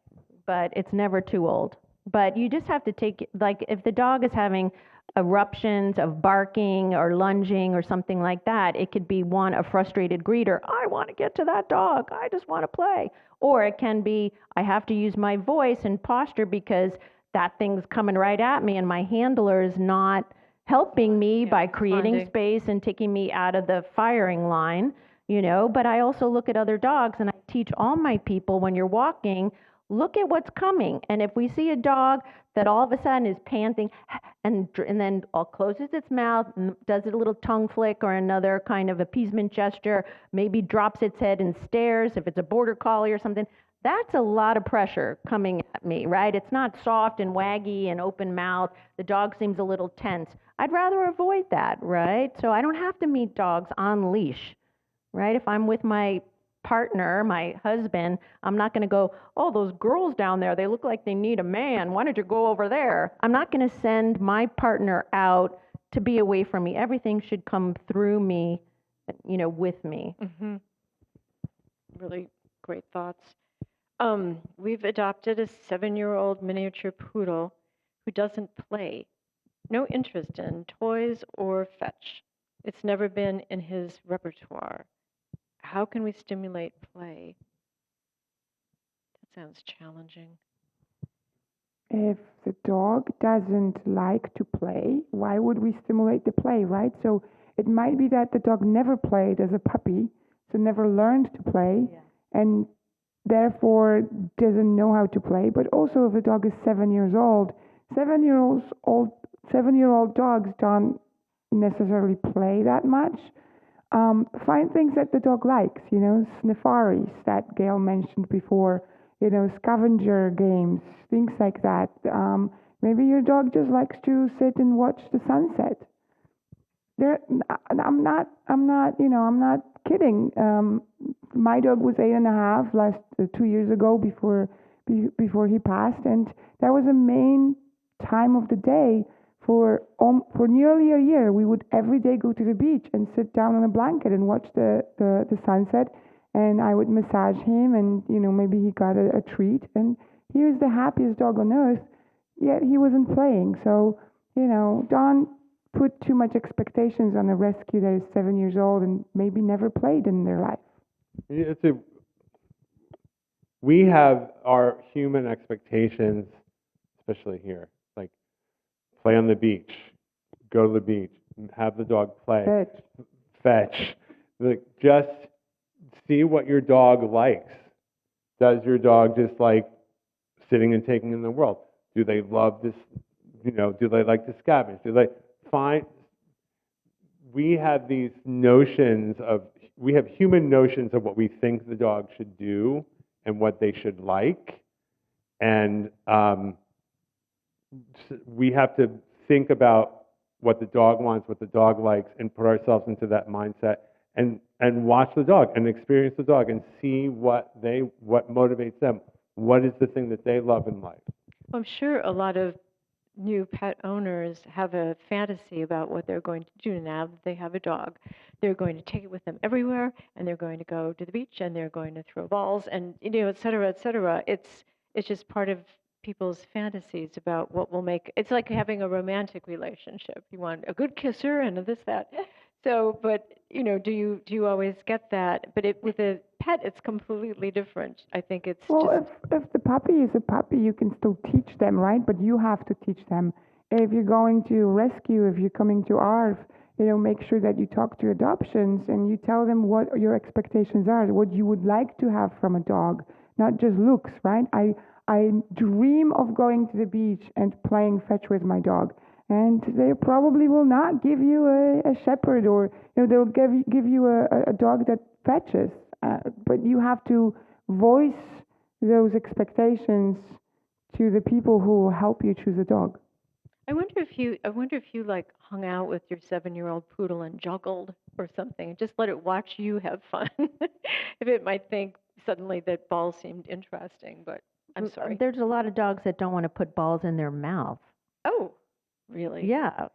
But it's never too old. But you just have to take, like, if the dog is having eruptions of barking or lunging or something like that, it could be a frustrated greeter. I want to get to that dog. I just want to play. Or it can be, I have to use my voice and posture because that thing's coming right at me and my handler is not helping me by creating space and taking me out of the firing line, But I also look at other dogs, and I teach all my people, when you're walking, look at what's coming. And if we see a dog that all of a sudden is panting and then closes its mouth and does a little tongue flick or another kind of appeasement gesture, maybe drops its head and stares, if it's a border collie or something, that's a lot of pressure coming at me, right? It's not soft and waggy and open mouth. The dog seems a little tense. I'd rather avoid that, right? So I don't have to meet dogs on leash, right? If I'm with my partner, my husband, I'm not going to go, "Oh, those girls down there, they look like they need a man. Why don't you go over there?" I'm not going to send my partner out to be away from me. Everything should come through me, with me. Mm-hmm. Really great thoughts. We've adopted a 7-year-old miniature poodle who doesn't play, no interest in toys or fetch. It's never been in his repertoire. How can we stimulate play? That sounds challenging. If the dog doesn't like to play, why would we stimulate the play, right? So it might be that the dog never played as a puppy, so never learned to play, and therefore doesn't know how to play. But also, if the dog is 7 years old, 7-year-old dogs don't necessarily play that much. Find things that the dog likes, sniffaries that Gail mentioned before, scavenger games, things like that. Maybe your dog just likes to sit and watch the sunset. I'm not kidding. My dog was 8.5 2 years ago before he passed, and that was the main time of the day for nearly a year. We would every day go to the beach and sit down on a blanket and watch the sunset, and I would massage him, and maybe he got a treat, and he was the happiest dog on earth, yet he wasn't playing. So don't put too much expectations on a rescue that is 7 years old and maybe never played in their life. We have our human expectations, especially here, like play on the beach, go to the beach, have the dog play, fetch. Like, just see what your dog likes. Does your dog just like sitting and taking in the world? Do they love this? Do they like to scavenge? Do they find? We have these notions we have human notions of what we think the dog should do and what they should like, and we have to think about what the dog wants, what the dog likes, and put ourselves into that mindset, and watch the dog and experience the dog and see what motivates them. What is the thing that they love in life? I'm sure a lot of new pet owners have a fantasy about what they're going to do now that they have a dog. They're going to take it with them everywhere, and they're going to go to the beach, and they're going to throw balls, and et cetera, et cetera. It's just part of people's fantasies about what will make. It's like having a romantic relationship. You want a good kisser and this, that. So, but do you always get that? But with a pet, it's completely different. I think it's if the puppy is a puppy, you can still teach them, right? But you have to teach them. If you're going to rescue, if you're coming to ARF, make sure that you talk to adoptions and you tell them what your expectations are, what you would like to have from a dog, not just looks, right? I dream of going to the beach and playing fetch with my dog. And they probably will not give you a shepherd, or they'll give you a dog that fetches. But you have to voice those expectations to the people who will help you choose a dog. I wonder if you like hung out with your 7-year-old poodle and juggled or something, and just let it watch you have fun. If it might think suddenly that balls seemed interesting, but I'm sorry. There's a lot of dogs that don't want to put balls in their mouth. Oh. Really? Yeah.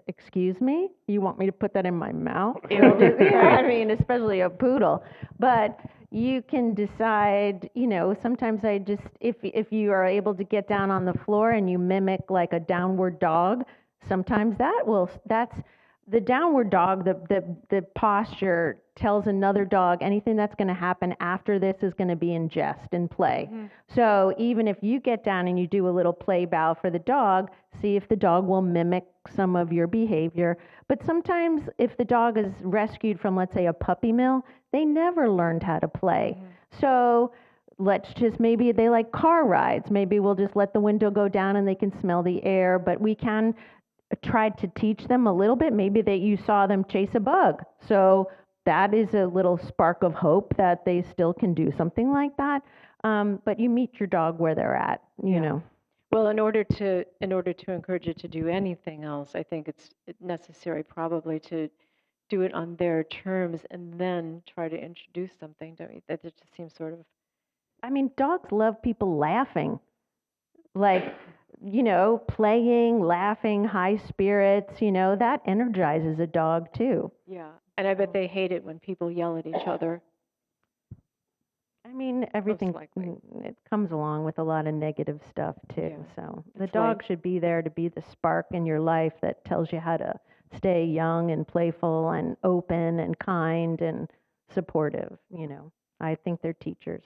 Excuse me? You want me to put that in my mouth? I mean, especially a poodle. But you can decide, sometimes if you are able to get down on the floor and you mimic like a downward dog, sometimes that's the downward dog, the posture tells another dog anything that's going to happen after this is going to be in jest and play. Mm-hmm. So even if you get down and you do a little play bow for the dog, see if the dog will mimic some of your behavior. But sometimes if the dog is rescued from, let's say, a puppy mill, they never learned how to play. Mm-hmm. So let's just, maybe they like car rides. Maybe we'll just let the window go down and they can smell the air, but we can tried to teach them a little bit. Maybe you saw them chase a bug. So that is a little spark of hope that they still can do something like that. But you meet your dog where they're at, you know. Well, in order to encourage it to do anything else, I think it's necessary probably to do it on their terms and then try to introduce something, don't you? That just seems sort of. I mean, dogs love people laughing. Like, playing, laughing, high spirits, that energizes a dog too. Yeah, and I bet they hate it when people yell at each other. I mean, everything, likely. it comes along with a lot of negative stuff too. Yeah. So the It's dog life. should be there to be the spark in your life that tells you how to stay young and playful and open and kind and supportive, you know. I think they're teachers.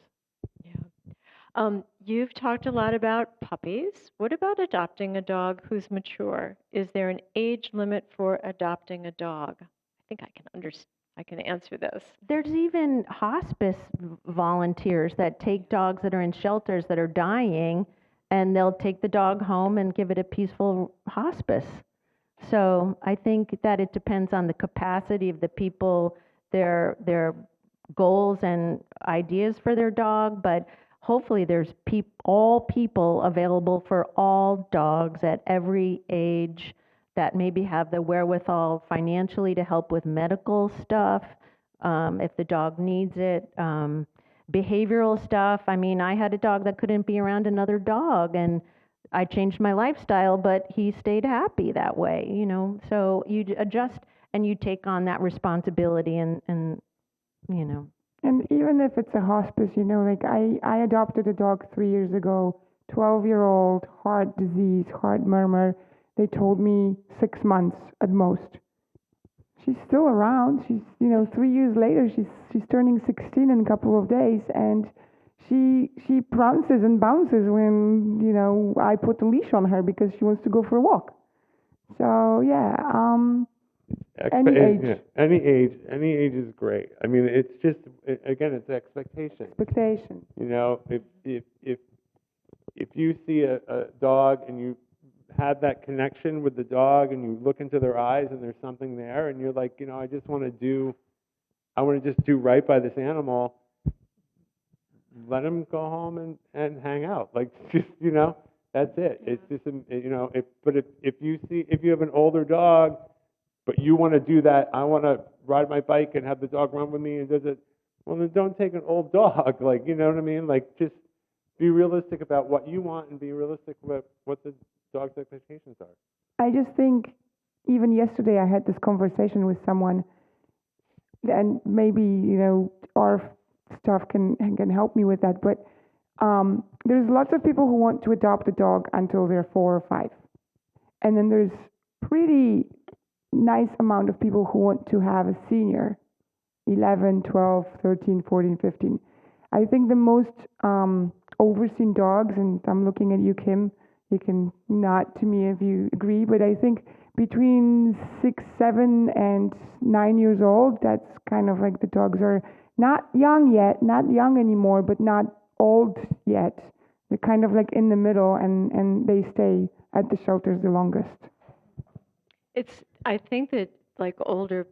Yeah. You've talked a lot about puppies. What about adopting a dog who's mature? Is there an age limit for adopting a dog? I think I can answer this. There's even hospice volunteers that take dogs that are in shelters that are dying, and they'll take the dog home and give it a peaceful hospice. So I think that it depends on the capacity of the people, their goals and ideas for their dog, but hopefully there's all people available for all dogs at every age that maybe have the wherewithal financially to help with medical stuff, if the dog needs it. Behavioral stuff. I mean, I had a dog that couldn't be around another dog, and I changed my lifestyle, but he stayed happy that way, you know. So you adjust and you take on that responsibility, and you know. And even if it's a hospice, you know, like I adopted a dog 3 years ago, 12-year-old, heart disease, heart murmur. They told me 6 months at most. She's still around. She's, you know, 3 years later, she's turning 16 in a couple of days, and she prances and bounces when, you know, I put a leash on her because she wants to go for a walk. So yeah, any age. Yeah, any age is great. I mean, it's just again, it's expectation. Expectation. You know, if you see a dog and you have that connection with the dog and you look into their eyes and there's something there and you're like, you know, I want to just do right by this animal. Let him go home and hang out. Like, just, you know, that's it. It's just, you know, if you have an older dog, but you want to do that, I want to ride my bike and have the dog run with me and does it, well, then don't take an old dog. Like, you know what I mean? Like, just be realistic about what you want and be realistic about what the dog's expectations are. I just think even yesterday I had this conversation with someone, and maybe, you know, ARF stuff can help me with that. But there's lots of people who want to adopt a dog until they're 4 or 5, and then there's pretty nice amount of people who want to have a senior, 11, 12, 13, 14, 15. I think the most overseen dogs, and I'm looking at you, Kim, you can nod to me if you agree, but I think between 6, 7, and 9 years old, that's kind of like the dogs are not young yet, not young anymore, but not old yet. They're kind of like in the middle, and they stay at the shelters the longest. I think that like older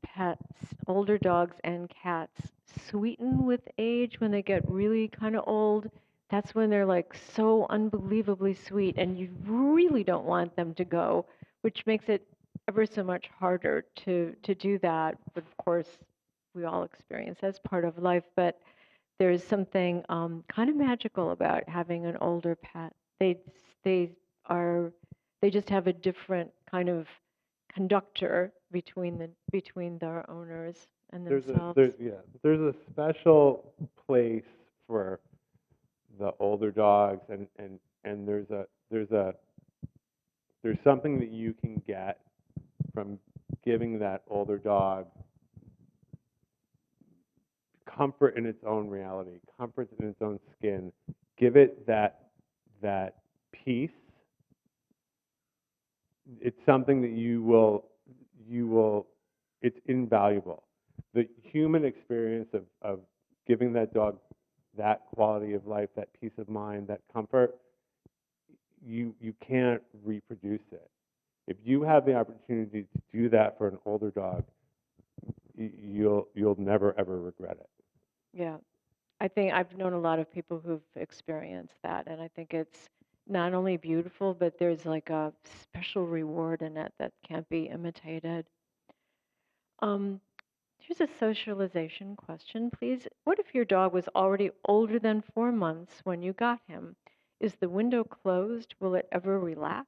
pets, older dogs and cats sweeten with age when they get really kind of old. That's when they're like so unbelievably sweet, and you really don't want them to go, which makes it ever so much harder to do that. But of course, we all experience that's part of life. But there's something kind of magical about having an older pet. They are they just have a different kind of conductor between their owners and themselves. There's a special place for the older dogs, and there's something that you can get from giving that older dog comfort in its own reality, comfort in its own skin. Give it that peace. It's something that you will. It's invaluable. The human experience of giving that dog that quality of life, that peace of mind, that comfort, you can't reproduce it. If you have the opportunity to do that for an older dog, you'll never ever regret it. Yeah, I think I've known a lot of people who've experienced that, and I think it's not only beautiful, but there's like a special reward in it that can't be imitated. Um, Here's a socialization question, please. What if your dog was already older than 4 months when you got him? Is the window closed? Will it ever relax?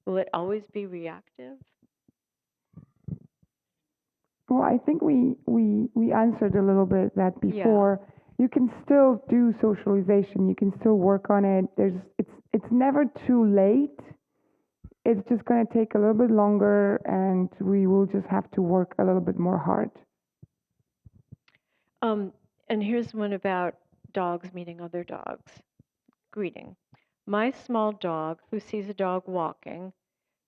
Will it always be reactive? Well, I think we answered a little bit that before. You can still do socialization. You can still work on it. It's never too late. It's just going to take a little bit longer, and we will just have to work a little bit more hard. And here's one about dogs meeting other dogs. Greeting. My small dog, who sees a dog walking,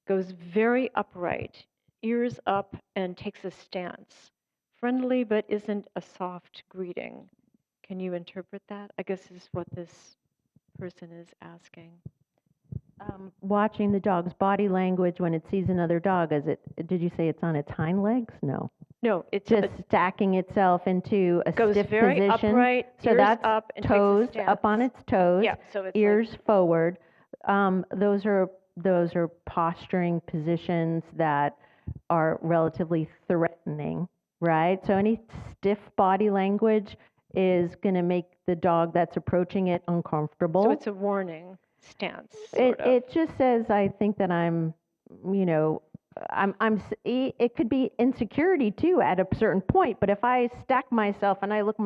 goes very upright, ears up, and takes a stance. Friendly, but isn't a soft greeting. Can you interpret that? I guess is what this person is asking. Watching the dog's body language when it sees another dog, did you say it's on its hind legs? No. No, it's Just stacking itself into a goes stiff very position. upright, So ears that's up, and toes takes a up on stance. its toes, Yeah, so it's ears forward. Those are posturing positions that are relatively threatening, right? So any stiff body language is going to make the dog that's approaching it uncomfortable. So it's a warning stance. Sort of. It just says, I think that I'm, it could be insecurity too at a certain point, but if I stack myself and I look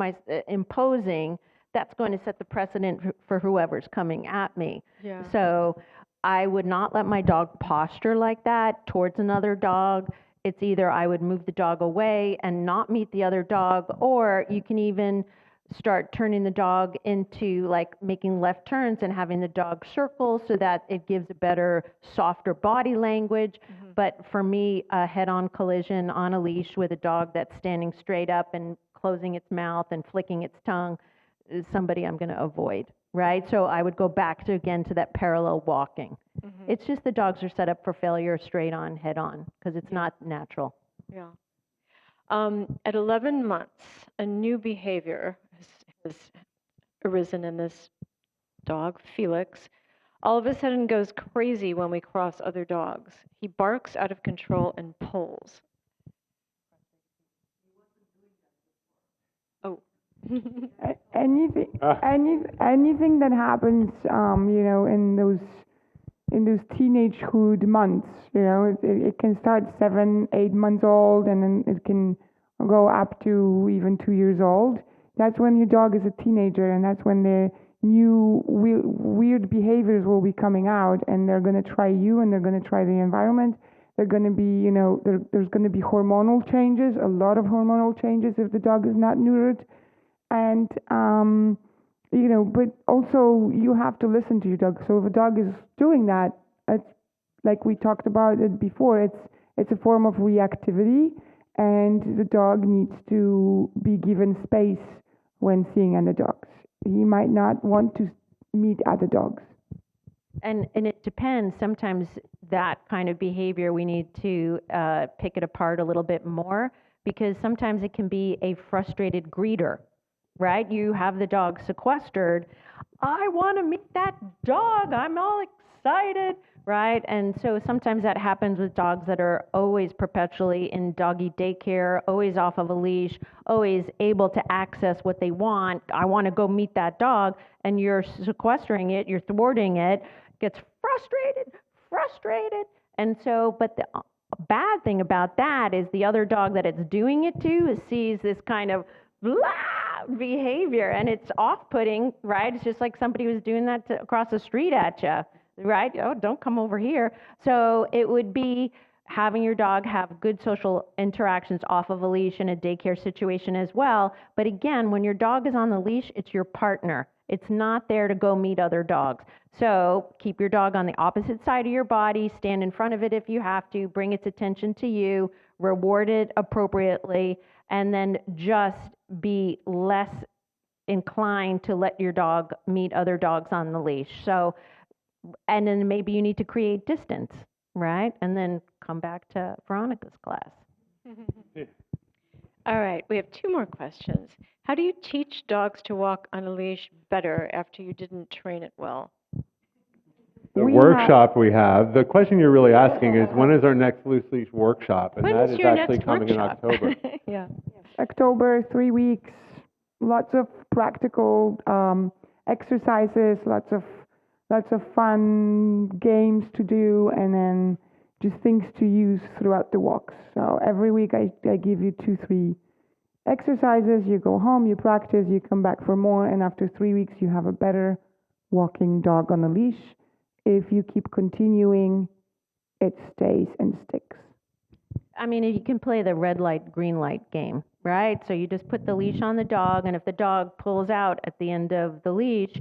imposing, that's going to set the precedent for whoever's coming at me. Yeah. So I would not let my dog posture like that towards another dog. It's either I would move the dog away and not meet the other dog, or you can even start turning the dog into like making left turns and having the dog circle so that it gives a better, softer body language. Mm-hmm. But for me, a head-on collision on a leash with a dog that's standing straight up and closing its mouth and flicking its tongue is somebody I'm going to avoid, right? So I would go back to that parallel walking. Mm-hmm. It's just the dogs are set up for failure straight on, head on, because it's not natural. Yeah. At 11 months, a new behavior has arisen in this dog, Felix. All of a sudden goes crazy when we cross other dogs. He barks out of control and pulls. Oh. anything that happens, in those teenagehood months, it can start 7-8 months old, and then it can go up to even 2 years old. That's when your dog is a teenager, and that's when the new weird behaviors will be coming out, and they're going to try you, and they're going to try the environment. They're going to be, there's going to be hormonal changes, a lot of hormonal changes if the dog is not neutered. And, but also you have to listen to your dog. So if a dog is doing that, it's like we talked about it before, it's a form of reactivity, and the dog needs to be given space when seeing other dogs. He might not want to meet other dogs. And it depends. Sometimes that kind of behavior, we need to pick it apart a little bit more, because sometimes it can be a frustrated greeter, right? You have the dog sequestered. I want to meet that dog. I'm all excited, right? And so sometimes that happens with dogs that are always perpetually in doggy daycare, always off of a leash, always able to access what they want. I want to go meet that dog, and you're sequestering it, you're thwarting it, gets frustrated. And so, but the bad thing about that is the other dog that it's doing it to sees this kind of blah behavior, and it's off-putting, right? It's just like somebody was doing that across the street at you, right? Oh, don't come over here. So it would be having your dog have good social interactions off of a leash in a daycare situation as well. But again, when your dog is on the leash, it's your partner. It's not there to go meet other dogs. So keep your dog on the opposite side of your body, stand in front of it if you have to, bring its attention to you, reward it appropriately, and then just be less inclined to let your dog meet other dogs on the leash. So, and then maybe you need to create distance, right? And then come back to Veronica's class. All right, we have 2 more questions. How do you teach dogs to walk on a leash better after you didn't train it well? The workshop we have, the question you're really asking is, when is our next loose leash workshop? And When that is is your actually next coming workshop? in October. Yeah. October, 3 weeks, lots of practical exercises, lots of fun games to do, and then just things to use throughout the walks. So every week I give you 2-3 exercises. You go home, you practice, you come back for more, and after 3 weeks you have a better walking dog on a leash. If you keep continuing, it stays and sticks. I mean, you can play the red light, green light game, right? So you just put the leash on the dog, and if the dog pulls out at the end of the leash,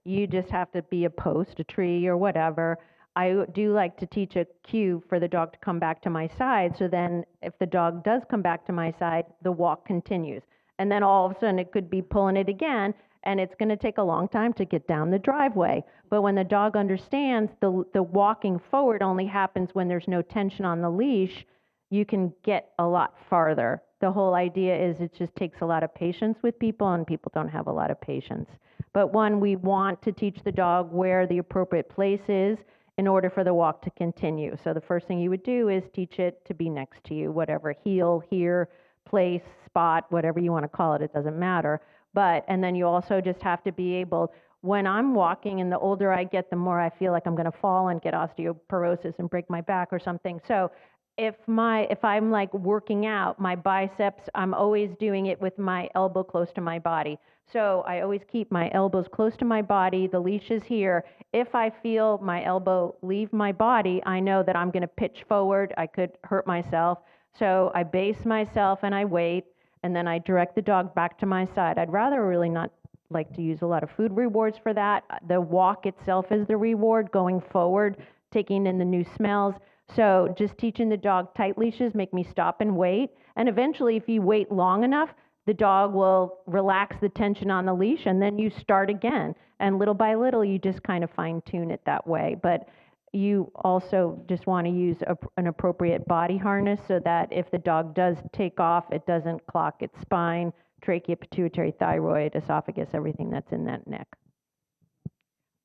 you just have to be a post, a tree, or whatever. I do like to teach a cue for the dog to come back to my side, so then if the dog does come back to my side, the walk continues. And then all of a sudden it could be pulling it again, and it's going to take a long time to get down the driveway. But when the dog understands the walking forward only happens when there's no tension on the leash, you can get a lot farther. The whole idea is it just takes a lot of patience with people, and people don't have a lot of patience. But one, we want to teach the dog where the appropriate place is in order for the walk to continue. So the first thing you would do is teach it to be next to you, whatever, heel, here, place, spot, whatever you want to call it, it doesn't matter. And then you also just have to be able, when I'm walking, and the older I get, the more I feel like I'm going to fall and get osteoporosis and break my back or something. So if I'm like working out, my biceps, I'm always doing it with my elbow close to my body. So I always keep my elbows close to my body, the leash is here. If I feel my elbow leave my body, I know that I'm going to pitch forward, I could hurt myself. So I base myself and I wait, and then I direct the dog back to my side. I'd rather really not like to use a lot of food rewards for that. The walk itself is the reward, going forward, taking in the new smells. So just teaching the dog tight leashes make me stop and wait. And eventually, if you wait long enough, the dog will relax the tension on the leash, and then you start again. And little by little, you just kind of fine-tune it that way. But you also just want to use an appropriate body harness so that if the dog does take off, it doesn't clock its spine, trachea, pituitary, thyroid, esophagus, everything that's in that neck.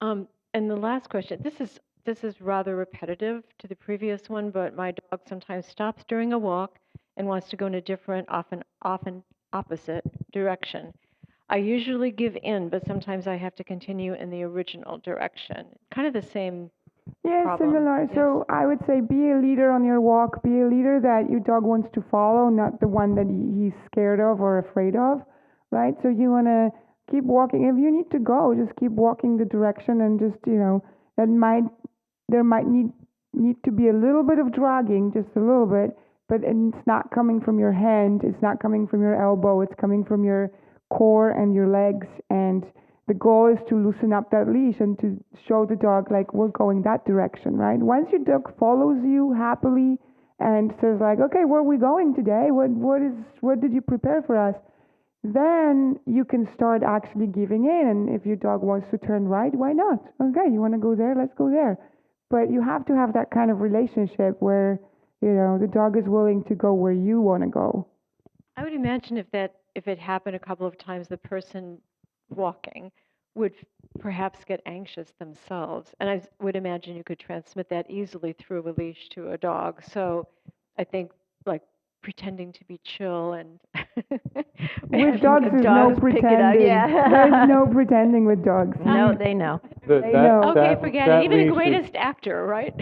And the last question, this is rather repetitive to the previous one, but my dog sometimes stops during a walk and wants to go in a different, often opposite direction. I usually give in, but sometimes I have to continue in the original direction. Kind of the same problem. Similar. Yes. So I would say be a leader on your walk. Be a leader that your dog wants to follow, not the one that he's scared of or afraid of, right? So you want to keep walking. If you need to go, just keep walking the direction, and just, there might need to be a little bit of dragging, just a little bit, but it's not coming from your hand, it's not coming from your elbow, it's coming from your core and your legs. And the goal is to loosen up that leash and to show the dog, like, we're going that direction, right? Once your dog follows you happily and says, like, okay, where are we going today? What did you prepare for us? Then you can start actually giving in. And if your dog wants to turn right, why not? Okay, you want to go there? Let's go there. But you have to have that kind of relationship where, the dog is willing to go where you want to go. I would imagine if it happened a couple of times, the person walking would perhaps get anxious themselves. And I would imagine you could transmit that easily through a leash to a dog. So I think, like, pretending to be chill and with dogs, there's no pretending. Yeah. There's no pretending with dogs. No, they know. Okay, forget it. Even the greatest actor, right?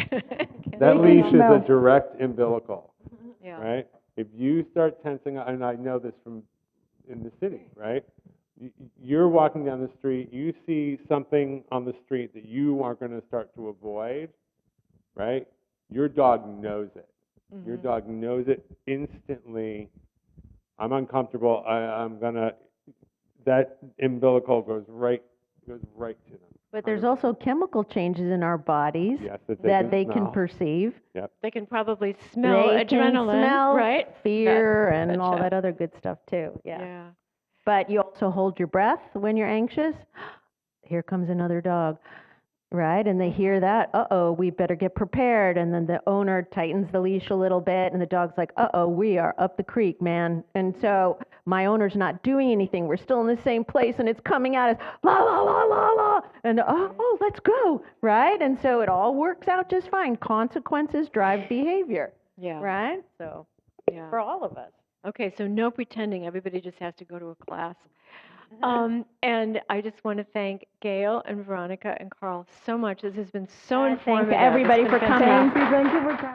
That leash is a direct umbilical, Yeah. right? If you start tensing up, and I know this from in the city, right? You're walking down the street, you see something on the street that you are going to start to avoid, right? Your dog knows it. Mm-hmm. Your dog knows it instantly. I'm uncomfortable. That umbilical goes right to them. But there's also chemical changes in our bodies that they can perceive. Yep. They can probably smell they adrenaline, can smell right? Fear and all that other good stuff too. Yeah. But you also hold your breath when you're anxious. Here comes another dog, right? And they hear that, uh-oh, we better get prepared. And then the owner tightens the leash a little bit, and the dog's like, uh-oh, we are up the creek, man. And so my owner's not doing anything. We're still in the same place, and it's coming at us, la, la, la, la, la. And, oh, let's go, right? And so it all works out just fine. Consequences drive behavior, right? So for all of us. Okay, so no pretending. Everybody just has to go to a class. And I just want to thank Gail and Veronica and Carl so much. This has been so informative. Thank everybody for coming. Thank you for coming.